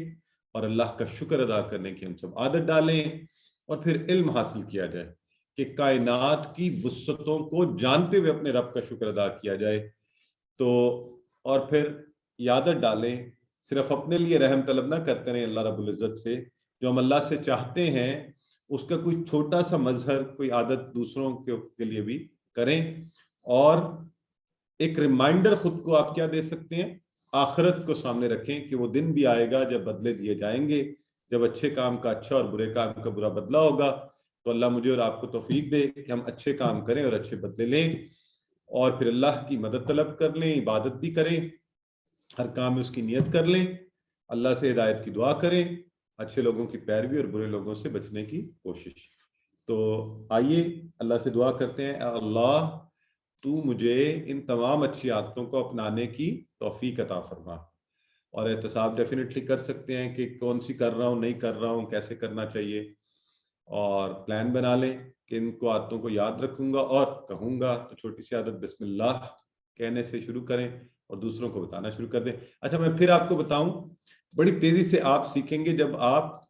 اور اللہ کا شکر ادا کرنے کی ہم سب عادت ڈالیں, اور پھر علم حاصل کیا جائے کہ کائنات کی وسعتوں کو جانتے ہوئے اپنے رب کا شکر ادا کیا جائے. تو اور پھر یہ عادت ڈالیں, صرف اپنے لیے رحم طلب نہ کرتے رہیں اللہ رب العزت سے, جو ہم اللہ سے چاہتے ہیں اس کا کوئی چھوٹا سا مظہر, کوئی عادت دوسروں کے لیے بھی کریں. اور ایک ریمائنڈر خود کو آپ کیا دے سکتے ہیں, آخرت کو سامنے رکھیں کہ وہ دن بھی آئے گا جب بدلے دیے جائیں گے, جب اچھے کام کا اچھا اور برے کام کا برا بدلہ ہوگا. تو اللہ مجھے اور آپ کو توفیق دے کہ ہم اچھے کام کریں اور اچھے بدلے لیں, اور پھر اللہ کی مدد طلب کر لیں, عبادت بھی کریں, ہر کام میں اس کی نیت کر لیں, اللہ سے ہدایت کی دعا کریں, اچھے لوگوں کی پیروی اور برے لوگوں سے بچنے کی کوشش. تو آئیے اللہ سے دعا کرتے ہیں, اللہ تو مجھے ان تمام اچھی عادتوں کو اپنانے کی توفیق عطا فرما. اور احتساب ڈیفینیٹلی کر سکتے ہیں کہ کون سی کر رہا ہوں, نہیں کر رہا ہوں, کیسے کرنا چاہیے, اور پلان بنا لیں کہ ان کو عادتوں کو یاد رکھوں گا اور کہوں گا. تو چھوٹی سی عادت بسم اللہ کہنے سے شروع کریں اور دوسروں کو بتانا شروع کر دیں. اچھا میں پھر آپ کو بتاؤں, بڑی تیزی سے آپ سیکھیں گے جب آپ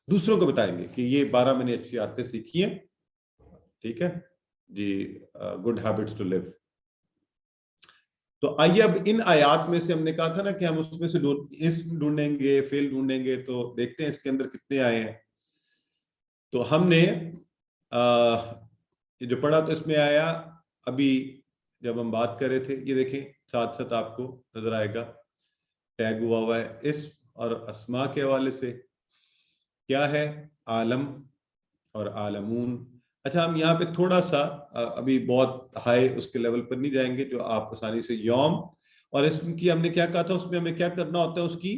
دوسروں کو بتائیں گے کہ یہ 12 میں نے اچھی عادتیں سیکھی ہیں. ٹھیک ہے جی, گڈ ہیبٹس ٹو لیو. تو آئیے اب ان آیات میں سے ہم نے کہا تھا نا کہ ہم اس میں سے اسم ڈھونڈیں گے, فعل ڈھونڈیں گے, تو دیکھتے ہیں اس کے اندر کتنے آئے ہیں. تو ہم نے جو پڑھا تو اس میں آیا, ابھی جب ہم بات کر رہے تھے, یہ دیکھیں ساتھ ساتھ آپ کو نظر آئے گا ٹیگ ہوا ہے اسم اور اسماء کے حوالے سے. کیا ہے, عالم اور عالمون. اچھا ہم یہاں پہ تھوڑا سا ابھی بہت ہائی اس کے لیول پر نہیں جائیں گے, جو آپ آسانی سے یوم اور اسم کی ہم نے کیا کہا تھا, اس میں ہمیں کیا کرنا ہوتا ہے, اس کی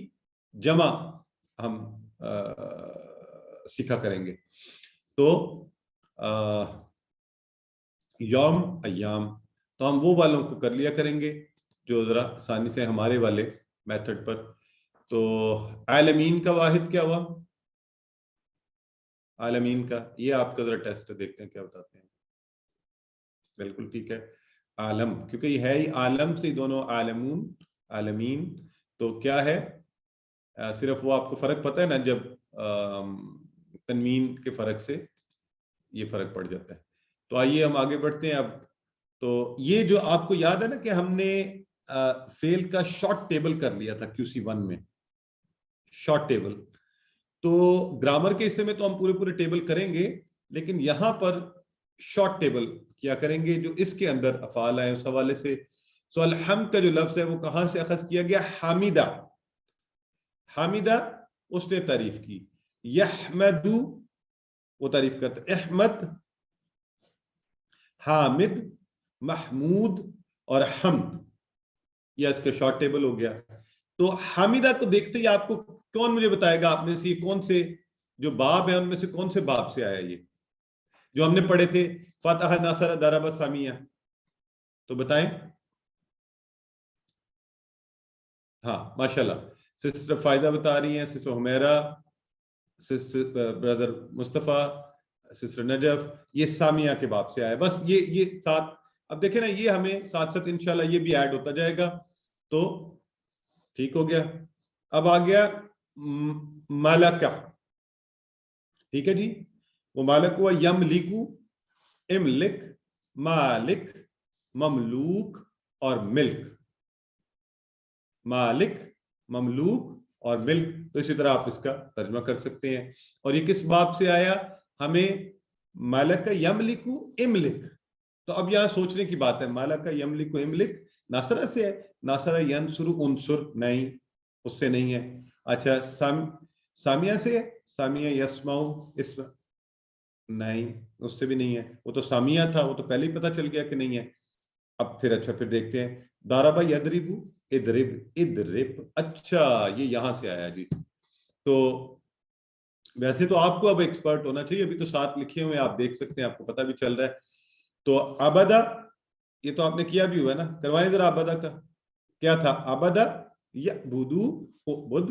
جمع ہم سیکھا کریں گے. تو یوم ایام, تو ہم وہ والوں کو کر لیا کریں گے جو ذرا آسانی سے ہمارے والے میتھڈ پر. تو عالمین کا واحد کیا ہوا, عالمین کا, یہ آپ کا ذرا ٹیسٹ دیکھتے ہیں کیا بتاتے ہیں. بالکل ٹھیک ہے, عالم, کیونکہ یہ ہے ہی عالم سے دونوں, عالمون عالمین. تو کیا ہے, صرف وہ آپ کو فرق پتہ ہے نا, جب تنوین کے فرق سے یہ فرق پڑ جاتا ہے. تو آئیے ہم آگے بڑھتے ہیں اب. تو یہ جو آپ کو یاد ہے نا کہ ہم نے فعل کا شارٹ ٹیبل کر لیا تھا QC1 میں, شارٹ ٹیبل. تو گرامر کے حصے میں تو ہم پورے ٹیبل کریں گے, لیکن یہاں پر شارٹ ٹیبل کیا کریں گے جو اس کے اندر افعال آئے اس حوالے سے. سو الحمد کا جو لفظ ہے وہ کہاں سے اخذ کیا گیا, حامدہ. حامدہ اس نے تعریف کی, یحمدو وہ تعریف کرتا, احمد, حامد, محمود اور حمد, یہ اس کا شارٹ ٹیبل ہو گیا. تو حامدہ کو دیکھتے ہی آپ کو کون مجھے بتائے گا آپ میں سے کون سے جو باب ہیں ان میں سے کون سے باب سے آیا یہ جو ہم نے پڑھے تھے, فتح, نصر, ضرب, سامیہ, تو بتائیں. ہاں ماشاءاللہ, سسٹر فائدہ بتا رہی ہیں, سسٹر حمیرہ, برادر مصطفیٰ, سسٹر نجف, یہ سامیہ کے باب سے آیا. بس یہ ساتھ, اب دیکھیں نا یہ ہمیں ساتھ ساتھ انشاءاللہ یہ بھی ایڈ ہوتا جائے گا. تو ٹھیک ہو گیا. اب آ گیا مالکہ, ٹھیک ہے جی, وہ مالک ہوا یملکو, املک, مالک, مملوک اور ملک. مالک, مملوک اور ملک. تو اسی طرح آپ اس کا ترجمہ کر سکتے ہیں. اور یہ کس باب سے آیا, ہمیں مالک یملکو املک. تو اب یہاں سوچنے کی بات ہے, مالک یملکو املک ناصرہ سے ہے, ناصرہ ینصر انصر نہیں, اس سے نہیں ہے. اچھا سامیہ سے ہے, سامیہ یسمع اسم نہیں, اس سے بھی نہیں ہے. وہ تو سامیہ تھا, وہ تو پہلے ہی پتہ چل گیا کہ نہیں ہے. اب پھر اچھا پھر دیکھتے ہیں, ضرب یضرب, اضرب, اضرب, اچھا یہ یہاں سے آیا جی. تو ویسے تو آپ کو اب ایکسپرٹ ہونا چاہیے, ابھی تو ساتھ لکھے ہوئے آپ دیکھ سکتے ہیں, آپ کو پتہ بھی چل رہا ہے. تو عبدہ, یہ تو آپ نے کیا بھی ہوا ہے نا, کروائیں ذرا عبدہ کا. کیا تھا عبدہ, یعبدو, عبد,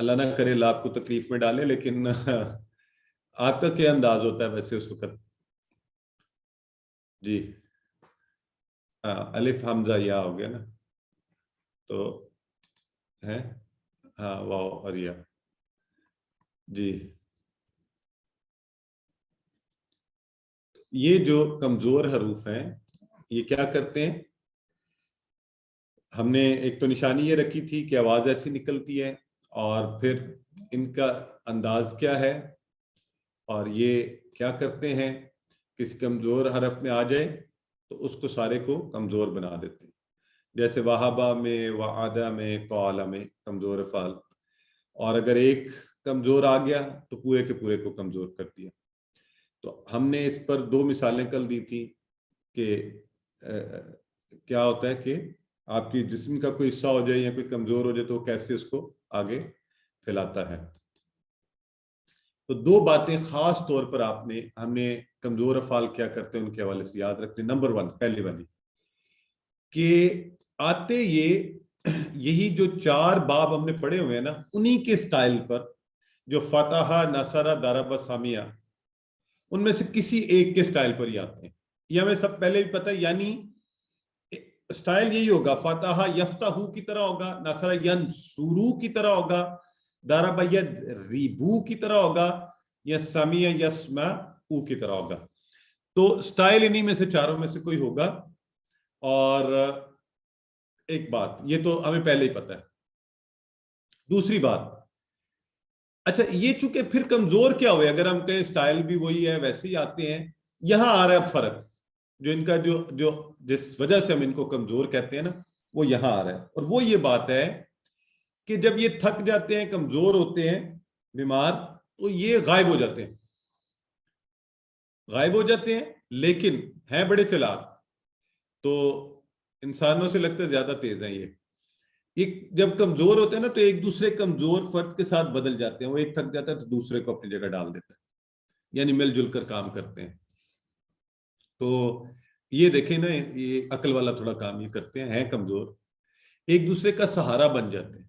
اللہ نہ کرے اللہ آپ کو تکلیف میں ڈالے، لیکن آپ کا کیا انداز ہوتا ہے ویسے اس وقت؟ جی الف حمزہ یا ہو گیا نا، تو ہے ہاں واو اور یا. جی یہ جو کمزور حروف ہیں یہ کیا کرتے ہیں؟ ہم نے ایک تو نشانی یہ رکھی تھی کہ آواز ایسی نکلتی ہے، اور پھر ان کا انداز کیا ہے، اور یہ کیا کرتے ہیں، کسی کمزور حرف میں آ جائے تو اس کو سارے کو کمزور بنا دیتے ہیں. جیسے وہابہ میں، وعدہ میں، قال میں کمزور افعال، اور اگر ایک کمزور آ گیا تو پورے کے پورے کو کمزور کر دیا. تو ہم نے اس پر 2 مثالیں کل دی تھی کہ کیا ہوتا ہے کہ آپ کی جسم کا کوئی حصہ ہو جائے یا کوئی کمزور ہو جائے تو کیسے اس کو آگے پھیلاتا ہے. تو 2 باتیں خاص طور پر ہم نے کمزور افعال کیا کرتے ہیں ان کے حوالے سے یاد رکھنے. نمبر 1 پہلی والی کہ آتے یہی جو 4 باب ہم نے پڑھے ہوئے ہیں نا، انہی کے سٹائل پر، جو فتح، نصر، ضرب، سمیہ، ان میں سے کسی ایک کے سٹائل پر ہی آتے ہیں. یہ ہمیں سب پہلے بھی پتہ ہے، یعنی سٹائل یہی ہوگا، فتح یفتح کی طرح ہوگا، نصر ینصرو کی طرح ہوگا، ضرب یضربو کی طرح ہوگا، یا سمیع یسمعو کی طرح ہوگا. تو سٹائل انہی میں سے 4 میں سے کوئی ہوگا. اور ایک بات یہ تو ہمیں پہلے ہی پتہ ہے. دوسری بات، اچھا یہ چونکہ پھر کمزور کیا ہوئے، اگر ہم کہیں سٹائل بھی وہی ہے ویسے ہی آتے ہیں، یہاں آ رہا ہے فرق، جو ان کا جو جس وجہ سے ہم ان کو کمزور کہتے ہیں نا، وہ یہاں آ رہا ہے. اور وہ یہ بات ہے کہ جب یہ تھک جاتے ہیں، کمزور ہوتے ہیں، بیمار، تو یہ غائب ہو جاتے ہیں، لیکن ہیں بڑے چلاک. تو انسانوں سے لگتا ہے زیادہ تیز ہیں یہ جب کمزور ہوتے ہیں نا تو ایک دوسرے کمزور فرد کے ساتھ بدل جاتے ہیں. وہ ایک تھک جاتا ہے تو دوسرے کو اپنی جگہ ڈال دیتا ہے، یعنی مل جل کر کام کرتے ہیں. تو یہ دیکھیں نا، یہ عقل والا تھوڑا کام یہ کرتے ہیں کمزور، ایک دوسرے کا سہارا بن جاتے ہیں.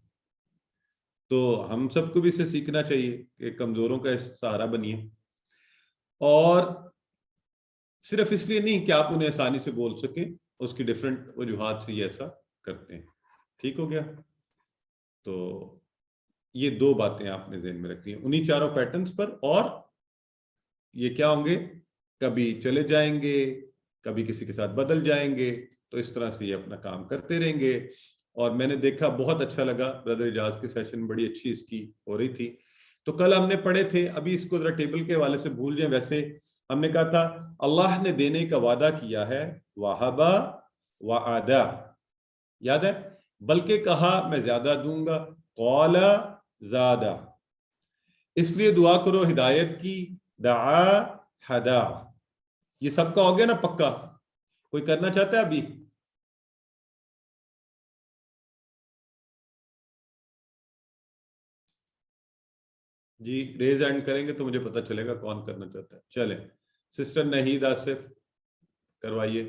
تو ہم سب کو بھی اسے سیکھنا چاہیے کہ کمزوروں کا سہارا بنیے، اور صرف اس لیے نہیں کہ آپ انہیں آسانی سے بول سکیں، اس کی ڈیفرنٹ وجوہات سے یہ ایسا کرتے ہیں. ٹھیک ہو گیا؟ تو یہ 2 باتیں آپ نے ذہن میں رکھنی ہیں انہی 4 پیٹرنز پر. اور یہ کیا ہوں گے، کبھی چلے جائیں گے، کبھی کسی کے ساتھ بدل جائیں گے. تو اس طرح سے یہ اپنا کام کرتے رہیں گے. اور میں نے دیکھا بہت اچھا لگا، برادر اجاز کے سیشن بڑی اچھی اس کی ہو رہی تھی. تو کل ہم نے پڑھے تھے، ابھی اس کو ذرا ٹیبل کے حوالے سے بھول جائیں، ویسے ہم نے کہا تھا اللہ نے دینے کا وعدہ کیا ہے، وہبا وعدا، یاد ہے؟ بلکہ کہا میں زیادہ دوں گا، قال زادہ. اس لیے دعا کرو ہدایت کی، دعا ہدا. یہ سب کا ہو گیا نا پکا؟ کوئی کرنا چاہتا ہے ابھی؟ جی ریز ہینڈ کریں گے تو مجھے پتہ چلے گا کون کرنا چاہتا ہے. چلیں سسٹر نہید آصف کروائیے.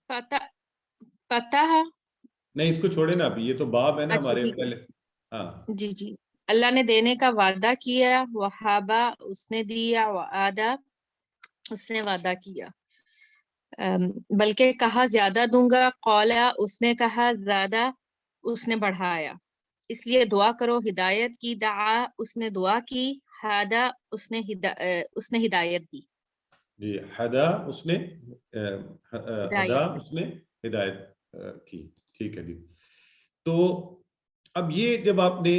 فتح نہیں اس کو چھوڑے نا ابھی، یہ تو باب ہے نا ہمارے پہلے. ہاں جی اللہ نے دینے کا وعدہ کیا، وہابا اس نے دیا، وعدہ اس نے وعدہ کیا، بلکہ کہا زیادہ دوں گا، قولا اس نے کہا، زیادہ اس نے بڑھایا. اس لیے دعا کرو ہدایت کی، دعا اس نے دعا کی، ہدا اس نے ہدایت دی. جی ہدا اس نے ہدایت کی. ٹھیک ہے جی. تو اب یہ جب آپ نے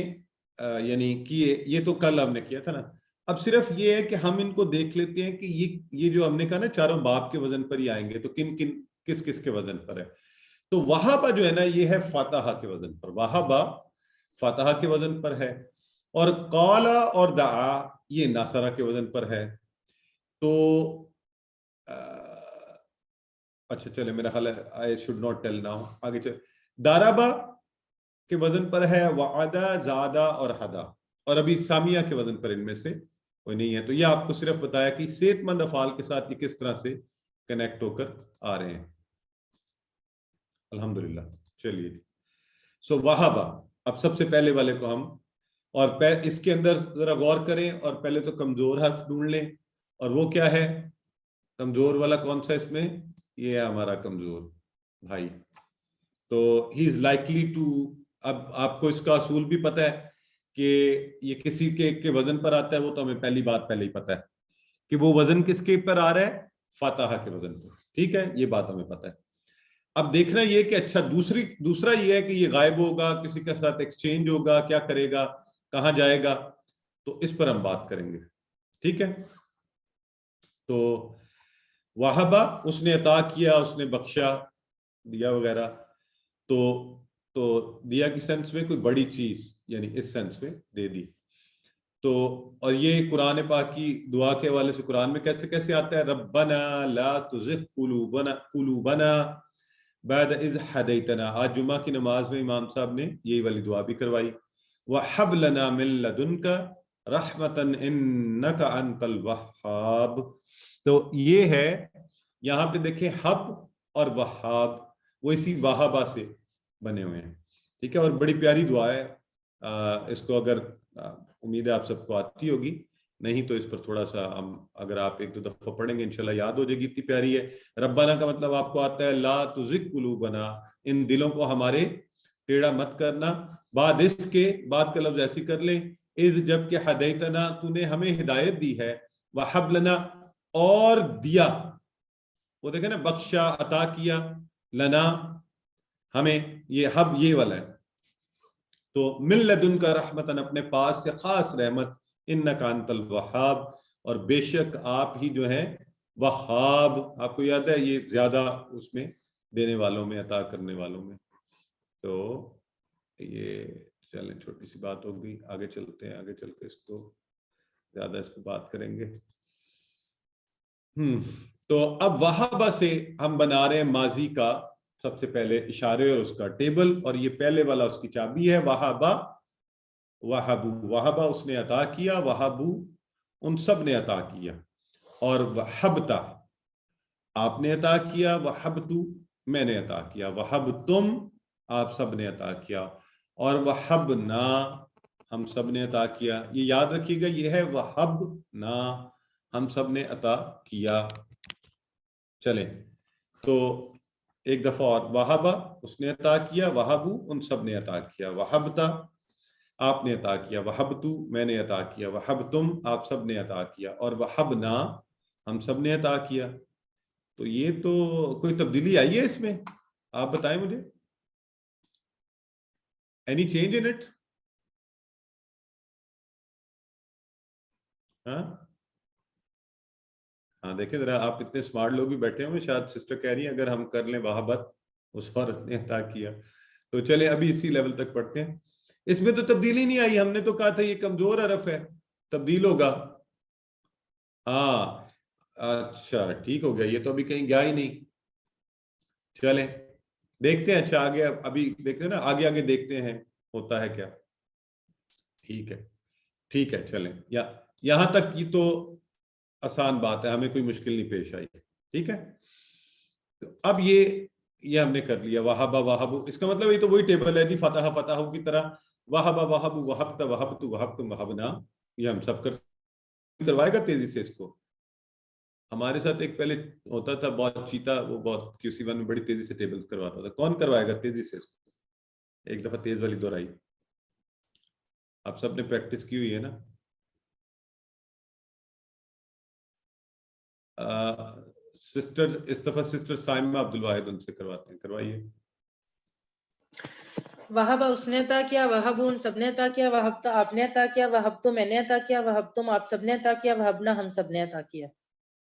یعنی کیے، یہ تو کل ہم نے کیا تھا نا. اب صرف یہ ہے کہ ہم ان کو دیکھ لیتے ہیں کہ یہ جو ہم نے کہا نا 4 باب کے وزن پر ہی آئیں گے، تو کس کے وزن پر ہے. تو وہابا جو ہے نا یہ ہے فاتحہ کے وزن پر، وہابا فاتحہ کے وزن پر ہے. اور قالا اور دعا یہ ناصرہ کے وزن پر ہے. تو اچھا چلے میرا خیال ہے I should not tell now. آگے چلے دارابا کے وزن پر ہے وعدہ، زادہ اور ہدا. اور ابھی سامیہ کے وزن پر ان میں سے کوئی نہیں ہے. تو یہ آپ کو صرف بتایا کہ صحت مند افعال کے ساتھ یہ کس طرح سے کنیکٹ ہو کر آ رہے ہیں. الحمدللہ. چلیے سو وہابا، اب سب سے پہلے والے کو ہم، اور اس کے اندر ذرا غور کریں اور پہلے تو کمزور حرف ڈھونڈ لیں، اور وہ کیا ہے کمزور والا کون سا اس میں؟ یہ ہے ہمارا کمزور بھائی. تو ہی از لائکلی ٹو، اب آپ کو اس کا اصول بھی پتہ ہے کہ یہ کسی کے وزن پر آتا ہے، وہ تو ہمیں پہلی بات پہلے ہی پتہ ہے کہ وہ وزن کس کے پر آ رہا ہے، فاتحہ کے وزن پر. ٹھیک ہے، یہ بات ہمیں پتہ ہے. اب دیکھنا یہ کہ اچھا دوسرا یہ ہے کہ یہ غائب ہوگا، کسی کے ساتھ ایکسچینج ہوگا، کیا کرے گا، کہاں جائے گا، تو اس پر ہم بات کریں گے. ٹھیک ہے، تو وہابا اس نے عطا کیا، اس نے بخشا، دیا وغیرہ. تو دیا کی سینس میں کوئی بڑی چیز، یعنی اس سینس میں دے دی. تو اور یہ قرآن پاک کی دعا کے حوالے سے قرآن میں کیسے کیسے آتا ہے، ربنا لا تزغ قلوبنا بعد اذ ہدیتنا. آج جمعہ کی نماز میں امام صاحب نے یہی والی دعا بھی کروائی، وَحَبْ لَنَا مِن لَدُنْكَ رَحْمَةً إِنَّكَ أَنْتَ الْوَهَّابُ. تو یہ ہے، یہاں پہ دیکھیں حب اور وہاب وہ اسی وہابہ سے بنے ہوئے ہیں. ٹھیک ہے، اور بڑی پیاری دعا ہے. اس کو اگر امید ہے آپ سب کو آتی ہوگی، نہیں تو اس پر تھوڑا سا ہم اگر آپ ایک دو دفعہ پڑھیں گے انشاءاللہ یاد ہو جائے گی، اتنی پیاری ہے. ربنا کا مطلب آپ کو آتا ہے لا تزغ قلوبنا، ان دلوں کو ہمارے ٹیڑھا مت کرنا. بعد اس کے بعد کا لفظ ایسی کر لیں، اذ جب کہ ہدیتنا تو نے ہمیں ہدایت دی ہے، وہب لنا اور دیا، وہ دیکھیں نا بخشا عطا کیا، لنا ہمیں، یہ حب یہ والا ہے. تو من لدن کا رحمتن اپنے پاس سے خاص رحمت، انک انت الوہاب اور بے شک آپ ہی جو ہیں وہاب. آپ کو یاد ہے یہ زیادہ اس میں دینے والوں میں، عطا کرنے والوں میں. تو یہ چلیں چھوٹی سی بات ہوگی، آگے چلتے ہیں، آگے چل کے اس کو زیادہ اس پہ بات کریں گے. تو اب وہابہ سے ہم بنا رہے ہیں ماضی کا سب سے پہلے اشارے اور اس کا ٹیبل، اور یہ پہلے والا اس کی چابی ہے. وہابہ وہبو، وہابہ اس نے عطا کیا، وہبو ان سب نے عطا کیا، اور وہبتا آپ نے عطا کیا، وہبتو میں نے عطا کیا، وہبتم آپ سب نے عطا کیا، اور وہبنا ہم سب نے عطا کیا. یہ یاد رکھیے گا، یہ ہے وہبنا ہم سب نے عطا کیا. چلیں تو ایک دفعہ اور، وہابہ اس نے عطا کیا، وہبو ان سب نے عطا کیا، وہبتا آپ نے عطا کیا، وہبتو میں نے عطا کیا، وہبتم آپ سب نے عطا کیا، اور وہبنا ہم سب نے عطا کیا. تو یہ تو کوئی تبدیلی آئی ہے اس میں؟ آپ بتائیں مجھے، اینی چینج ان اٹ؟ ہاں دیکھیں ذرا، آپ اتنے اسمارٹ لوگ بھی بیٹھے ہوئے، شاید سسٹر کہہ رہی ہیں اگر ہم کر لیں وہابت اس عورت نے عطا کیا. تو چلیں ابھی اسی لیول تک پڑھتے ہیں. اس میں تو تبدیلی نہیں آئی، ہم نے تو کہا تھا یہ کمزور حرف ہے، تبدیل ہوگا. ہاں اچھا ٹھیک ہو گیا، یہ تو ابھی کہیں گیا ہی نہیں. چلیں دیکھتے ہیں، اچھا آگے ابھی دیکھتے ہیں نا، آگے آگے دیکھتے ہیں ہوتا ہے کیا. ٹھیک ہے چلیں، یہاں تک یہ تو آسان بات ہے، ہمیں کوئی مشکل نہیں پیش آئی. ٹھیک ہے، تو اب یہ ہم نے کر لیا وہابہ وہبو. اس کا مطلب یہ تو وہی ٹیبل ہے جی، فتح فتح کی طرح، وہابہ وہبو وہبتا وہبتو وہبتم وہبنا. یہ ہم سب کروائے گا تیزی سے اس کو. ہمارے ساتھ ایک پہلے ہوتا تھا بہت چیتا، وہ بہت QC 1 میں بڑی تیزی سے ٹیبل کرواتا تھا. کون کروائے گا تیزی سے اس کو؟ ایک دفعہ تیز والی دہرائی. آپ سب نے پریکٹس کی ہوئی ہے نا. سسٹر اس دفعہ سسٹر سائمہ عبدالواحد ان سے کرواتے ہیں، کروائیے. وہابہ اس نے عطا کیا، وہبو ان سب نے عطا کیا، وہبتا آپ نے عطا کیا، وہبتو میں نے عطا کیا، وہبتم آپ سب نے عطا کیا، وہبنا ہم سب نے عطا کیا.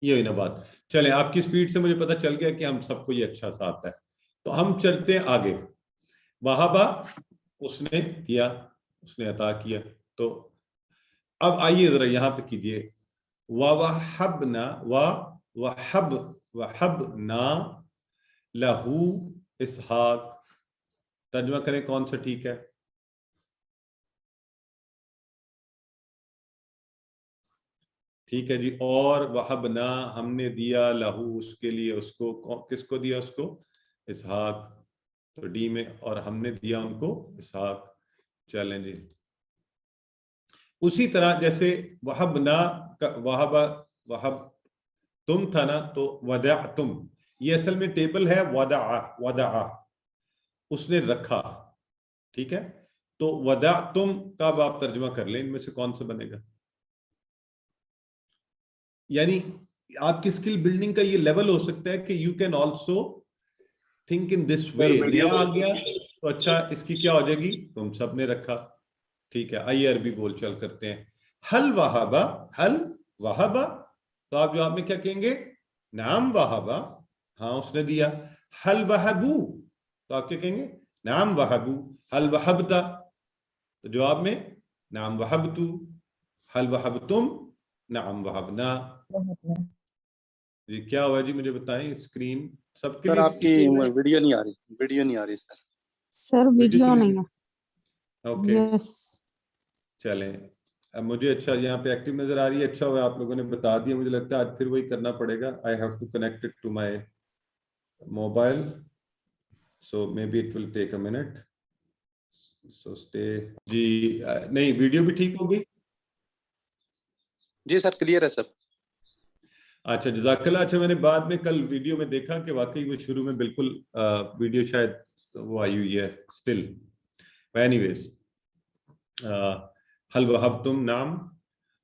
یہ نا بات. چلیں آپ کی سپیڈ سے مجھے پتا چل گیا کہ ہم سب کو یہ اچھا سا آتا ہے. تو ہم چلتے ہیں آگے. وہابہ اس نے دیا، اس نے عطا کیا. تو اب آئیے ذرا یہاں پہ کیجیے، وَوَحَبْنَا وَحَبْنَا لَهُ اسحاق. ترجمہ کریں کون سا ٹھیک ہے؟ ٹھیک ہے جی. اور وَحَبْنَا ہم نے دیا، لہو اس کے لیے، اس کو کس کو دیا؟ اس کو اسحاق. تو ڈی میں، اور ہم نے دیا ان کو اسحاق. چلیں جی. اسی طرح جیسے وہبنا وہب تم تھا نا، تو ودعتم، یہ اصل میں ٹیبل ہے ودع، اس نے رکھا. ٹھیک ہے، تو ودعتم کا اب آپ ترجمہ کر لیں، ان میں سے کون سا بنے گا؟ یعنی آپ کی اسکل بلڈنگ کا یہ لیول ہو سکتا ہے کہ you can also think in this way. نیا آ گیا تو اچھا اس کی کیا ہو جائے گی؟ تم سب نے رکھا. ٹھیک ہے، آئیے عربی بول چل کرتے ہیں. حل وہبا، تو آپ جواب میں کیا کہیں گے؟ نعم وہبا، ہاں اس نے دیا. حل وہبو، تو آپ کیا کہیں گے؟ نعم وہبو. حل وہبتا، تو جواب میں نعم وہبتو. حل وہبتم، نعم وہبنا. جی کیا ہوا جی مجھے بتائیں. اسکرین سب کے سر لیے آپ کی ویڈیو نہیں آ رہی سر. سر ویڈیو نہیں ہے. اوکے یس چلیں. اب مجھے اچھا یہاں پہ ایکٹیو نظر آ رہی ہے. اچھا ہوا آپ لوگوں نے بتا دیا. مجھے لگتا ہے آج پھر وہی کرنا پڑے گا. I have to connect it to my mobile, so maybe it will take a minute. So stay. جی نہیں ویڈیو بھی ٹھیک ہوگی؟ جی سر کلیئر ہے سب. اچھا جزاک اللہ. اچھا میں نے بعد میں کل ویڈیو میں دیکھا کہ واقعی وہ شروع میں بالکل ویڈیو شاید وہ آئی ہوئی ہے اسٹل. اینی ویز حل وہبتم نعم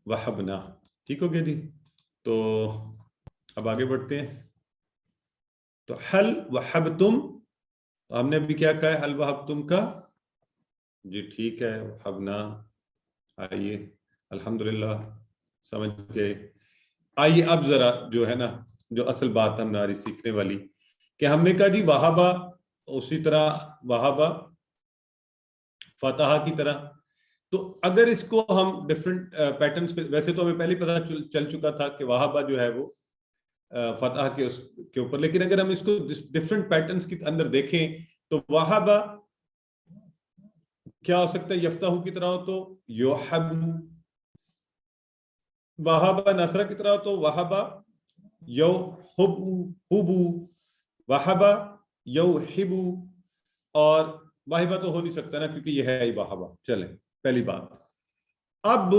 وہبنا. ٹھیک ہو گیا جی. تو اب آگے بڑھتے ہیں. تو حل وہبتم، ہم نے ابھی کیا کہا ہے حل وہبتم کا؟ جی ٹھیک ہے وہبنا. آئیے الحمدللہ سمجھ گئے. آئیے اب ذرا جو ہے نا جو اصل بات ہماری سیکھنے والی، کہ ہم نے کہا جی وہابا اسی طرح وہابا فتح کی طرح. تو اگر اس کو ہم ڈفرنٹ پیٹرنز پہ، ویسے تو ہمیں پہلے پتہ چل چکا تھا کہ وہابا جو ہے وہ فتح کے اوپر، لیکن اگر ہم اس کو ڈفرنٹ پیٹرنز کے اندر دیکھیں تو وہابا کیا ہو سکتا ہے؟ یفتح کی طرح ہو تو یوحبو، وہابا نصرہ کی طرح ہو تو وہابا یوحبو، وہابا یوحبو، اور واہبہ تو ہو نہیں سکتا نا کیونکہ یہ ہے ہی وہابا. چلیں پہلی بات. اب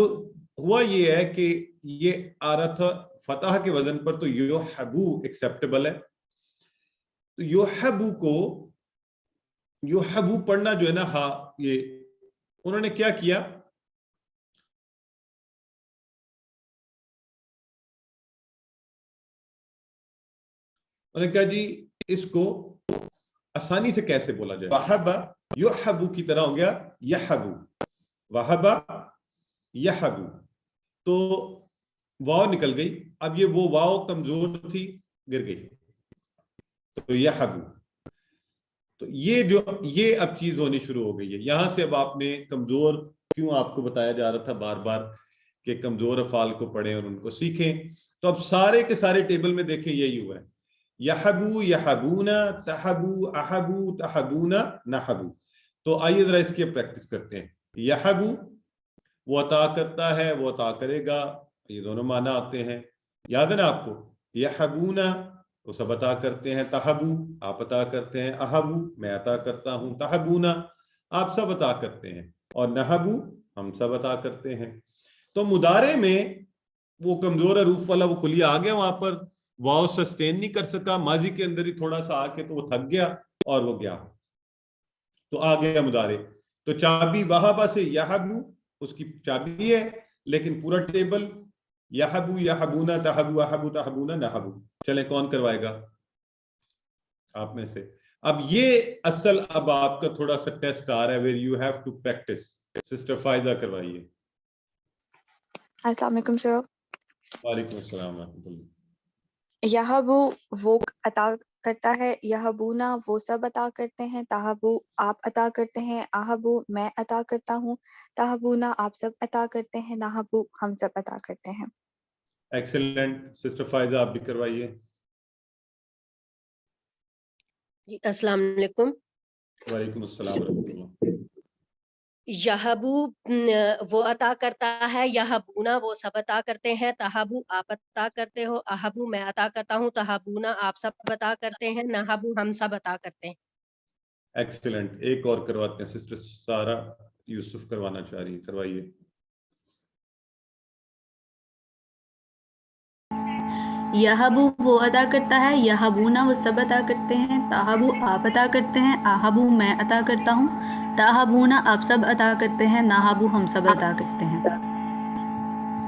ہوا یہ ہے کہ یہ آ رہا تھا فتح کے وزن پر تو یوحبو ایکسیپٹیبل ہے. تو یوحبو پڑھنا جو ہے نا، ہاں یہ انہوں نے کیا کیا، انہوں نے کہا جی اس کو آسانی سے کیسے بولا جائے. وہبا یوحبو کی طرح ہو گیا یحبو، وہبا یحبو. تو واو نکل گئی. اب یہ وہ واو کمزور تھی گر گئی تو یحبو. تو یہ اب چیز ہونی شروع ہو گئی ہے. یہاں سے اب آپ نے کمزور کیوں آپ کو بتایا جا رہا تھا بار بار کہ کمزور افعال کو پڑھیں اور ان کو سیکھیں. تو اب سارے کے سارے ٹیبل میں دیکھیں یہی ہوا ہے. یحبو یحبونا تحبو احبو تحبونا نحبو. تو آئیے ذرا اس کی پریکٹس کرتے ہیں. یحبو وہ عطا کرتا ہے، وہ عطا کرے گا، یہ دونوں معنی آتے ہیں. یاد ہے نا آپ کو؟ یحبونا وہ سب عطا کرتے ہیں، تحبو آپ عطا کرتے ہیں، احبو میں عطا کرتا ہوں، تحبونا آپ سب عطا کرتے ہیں، اور نحبو ہم سب عطا کرتے ہیں. تو مضارع میں وہ کمزور حروف والا وہ کلیہ آ گیا وہاں پر، واو سسٹین نہیں کر سکا. ماضی کے اندر ہی تھوڑا سا آ کے تو وہ تھک گیا اور وہ گیا، تو آ گیا مضارع. تو چابی وہابا سے یحبو اس کی چابی ہے، لیکن پورا ٹیبل یحبو یحبونا تحبو احبو تحبونا نحبو. چلیں کون کروائے گا آپ میں سے؟ اب یہ اصل اب آپ کا تھوڑا سا ٹیسٹ آ رہا ہے where you have to practice. Sister فائدہ کروائیے. السلام علیکم سر. وعلیکم السلام ورحمۃ اللہ. یہبو وہ عطا کرتا ہے، یہبونا وہ سب عطا کرتے ہیں، تحبو آپ عطا کرتے ہیں، احبو میں عطا کرتا ہوں، تحبونا آپ سب عطا کرتے ہیں، نحبو ہم سب عطا کرتے ہیں. ایکسلنٹ. سسٹر فائزہ آپ بھی کروائیے. جی السلام علیکم. وعلیکم السلام ورحمۃ اللہ. یہبو وہ عطا کرتا ہے، یہبونا وہ سب عطا کرتے ہیں، تحبو آپ عطا کرتے ہو، احبو میں عطا کرتا ہوں، تحبونا آپ سب عطا کرتے ہیں، نحبو ہم سب عطا کرتے ہیں. ایکسیلنٹ. ایک اور کرواتے ہیں, سسٹر سارا یوسف کروانا چاہ رہی ہے, کروائیے. یہبو وہ عطا کرتا ہے, یہبونا وہ سب عطا کرتے ہیں, تاہبو آپ عطا کرتے ہیں, آہبو میں عطا کرتا ہوں, تاہبونا آپ سب عطا کرتے ہیں, ناہبو ہم سب عطا کرتے ہیں.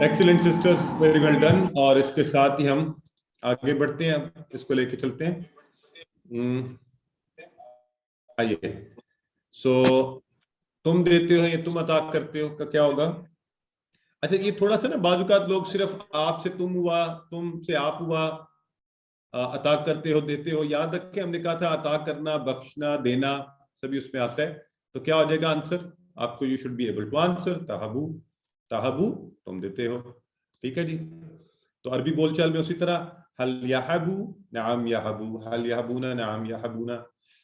Excellent sister, very well done. اور اس کے ساتھ ہی ہم آگے بڑھتے ہیں, اب اس کو لے کے چلتے ہیں. آئیے. سو تم دیتے ہو یا تم عطا کرتے ہو کا کیا ہوگا؟ اچھا یہ تھوڑا سا نا بعض اوقات لوگ صرف آپ سے تم ہوا, تم سے آپ ہوا, عطا کرتے ہو دیتے ہو. یاد رکھیں ہم نے کہا تھا عطا کرنا, بخشنا, دینا سبھی اس میں آتا ہے. تو کیا ہو جائے گا آنسر آپ کو؟ You should be able to answer تہبو. تہبو تم دیتے ہو, ٹھیک ہے جی. تو عربی بول چال میں اسی طرح حل یہبو نعم یہبو, حل یہبونا نعم یہبونا,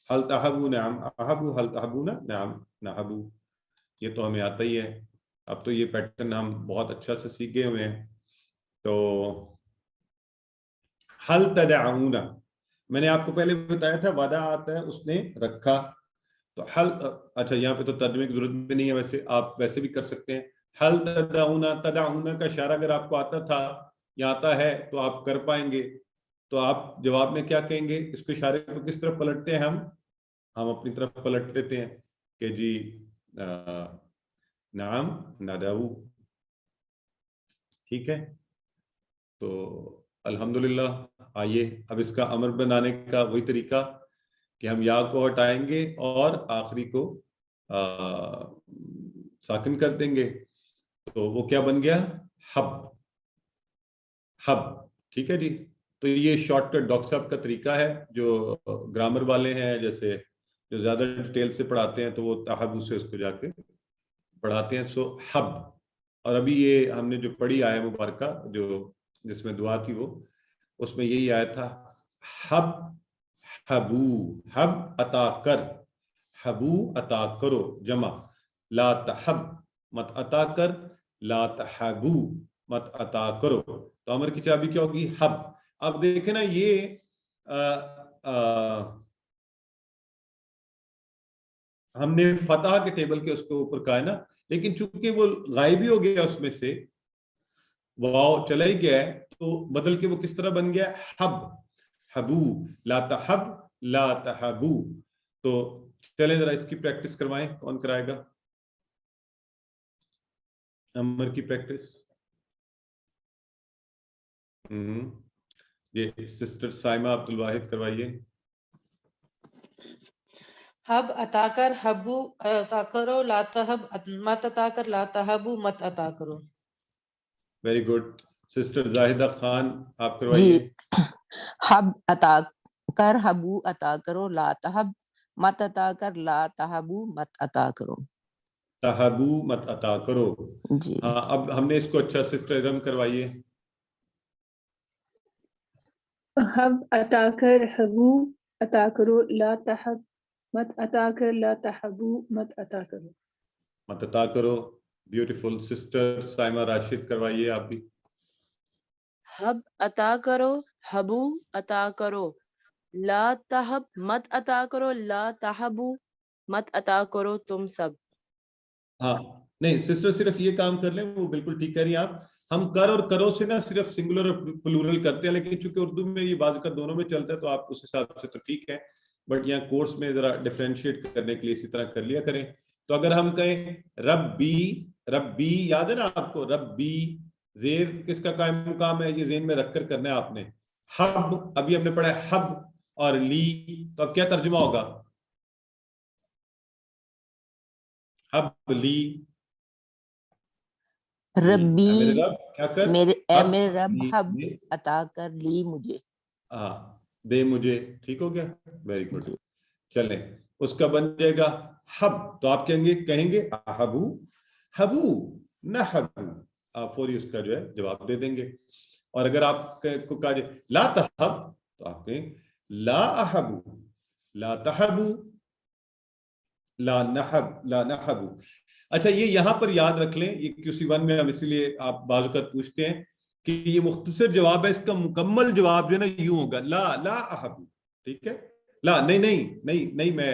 حل تہبو نعم اہبو, حل تہبونا نعم نہبو. یہ تو ہمیں آتا ہی ہے. اب تو یہ پیٹرن ہم بہت اچھا سے سیکھ گئے ہوئے ہیں. تو حل تدعون, میں نے آپ کو پہلے بتایا تھا وعدہ آتا ہے اس نے رکھا. تو حل, اچھا یہاں پہ تو ترجمے کی ضرورت بھی نہیں ہے, ویسے آپ ویسے بھی کر سکتے ہیں. حل تدعون, تدعون کا اشارہ اگر آپ کو آتا تھا یا آتا ہے تو آپ کر پائیں گے. تو آپ جواب میں کیا کہیں گے؟ اس کو اشارے کو کس طرف پلٹتے ہیں ہم اپنی طرف پلٹ لیتے ہیں کہ جی نعم ندعو, ٹھیک ہے. تو الحمدللہ. آئیے اب اس کا امر بنانے کا وہی طریقہ کہ ہم یا کو ہٹائیں گے اور آخری کو ساکن کر دیں گے. تو وہ کیا بن گیا؟ حب. حب, ٹھیک ہے جی. تو یہ شارٹ کٹ ڈاکٹر صاحب کا طریقہ ہے. جو گرامر والے ہیں, جیسے جو زیادہ ڈیٹیل سے پڑھاتے ہیں, تو وہ تہبو سے اس کو جا کے پڑھاتے ہیں. سو حب. اور ابھی یہ ہم نے جو پڑھی آیا مبارکہ جو جس میں دعا تھی, وہ اس میں یہی آیا تھا حب حبو, حب عطا کر, حبو عطا کرو, جمع. لا تحب مت عطا کر, لا تحبو مت عطا کرو. تو امر کی چابی کیا ہوگی؟ حب. اب دیکھیں نا یہ ہم نے فتح کے ٹیبل کے اس کے اوپر کہا ہے نا, لیکن چونکہ وہ غائب ہی ہو گیا اس میں سے, واو چلا ہی گیا ہے, تو بدل کے وہ کس طرح بن گیا؟ حب حبو, لا تحب لا تحبو. تو چلیں ذرا اس کی پریکٹس کروائیں. کون کرائے گا امر کی پریکٹس؟ یہ سسٹر سائمہ عبد الواحد کروائیے. حب عطا کر, حبو عطا کرو, لا تحب مت عطا کر, لا تحبو مت عطا کرو. Very good. Sister Zahida Khan آپ کروائیے. جی, حب عطا کر, حبو عطا کرو, لا تحب مت عطا کر, لا تحبو مت عطا کرو. تحبو مت عطا کرو. جی ہاں اب ہم نے اس کو اچھا سسٹر ارم کروائیے. حب عطا کر, حبو عطا کرو, لا تحب مت عطا کر, لا تحبو مت عطا کرو. مت عطا کرو. بیوٹیفل. سسٹر سائمہ راشد کروائیے آپ بھی. حب عطا کرو, حبو عطا کرو, لا تحب مت عطا کرو, لا تحبو مت عطا کرو تم سب. ہاں نہیں سسٹر صرف یہ کام کر لیں, وہ بالکل ٹھیک کہہ رہی ہیں آپ. ہم کر اور کرو سے نا صرف سنگولر اور پلورل کرتے ہیں, لیکن چونکہ اردو میں یہ بعض کا دونوں میں چلتا ہے تو آپ اس حساب سے تو ٹھیک ہے, بٹ یہاں کورس میں ذرا ڈیفرینشیٹ کرنے کے لیے اسی طرح کر لیا کریں. تو اگر ہم کہیں ربی, ربی یاد ہے نا آپ کو, ربی زیر کس کا قائم مقام ہے, یہ ذہن میں رکھ کر کرنا ہے آپ نے. حب ابھی ہم نے پڑھا ہے حب اور لی, تو اب کیا ترجمہ ہوگا؟ حب لی, ربی, کیا کر, میرے رب حب عطا کر لی مجھے. ہاں دے مجھے, ٹھیک ہو گیا. Very good. چلیں اس کا بن جائے گا حب. تو آپ کہیں گے احبو, حبو نحبو, آپ فوری اس کا جو ہے جواب دے دیں گے. اور اگر آپ کو کہا جائے لا تحب, تو آپ کہیں لا احبو, لا تحبو, لا نحب, لا نحبو. اچھا یہ یہاں پر یاد رکھ لیں, یہ QC1 میں ہم اسی لیے آپ بعض اوقات پوچھتے ہیں کہ یہ مختصر جواب ہے, اس کا مکمل جواب جو ہے نا یوں ہوگا لا لا احبو, ٹھیک ہے. لا نہیں نہیں نہیں نہیں میں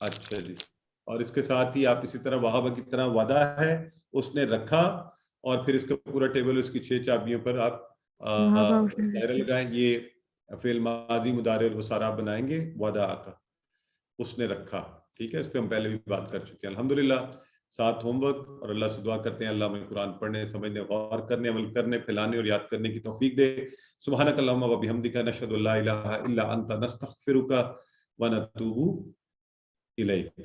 اچھا جی، اور اس کے ساتھ ہی آپ اسی طرح وہابہ کی طرح وعدہ ہے اس نے رکھا، اور پھر اس کا پورا ٹیبل اس کی 6 چابیوں پر آپ دائرہ لگائیں. یہ فعل ماضی مضارع اور وہ سارا آپ بنائیں گے وعدہ کا، اس نے رکھا. ٹھیک ہے، اس پہ ہم پہلے بھی بات کر چکے ہیں الحمدللہ. 7 ہوم ورک، اور اللہ سے دعا کرتے ہیں اللہ ہمیں قرآن پڑھنے، سمجھنے، غور کرنے، عمل کرنے، پھیلانے اور یاد کرنے کی توفیق دے. سبحانک اللہم و بحمدک، نشہد ان لا الہ الا انت، نستغفرک و نتوب الیک.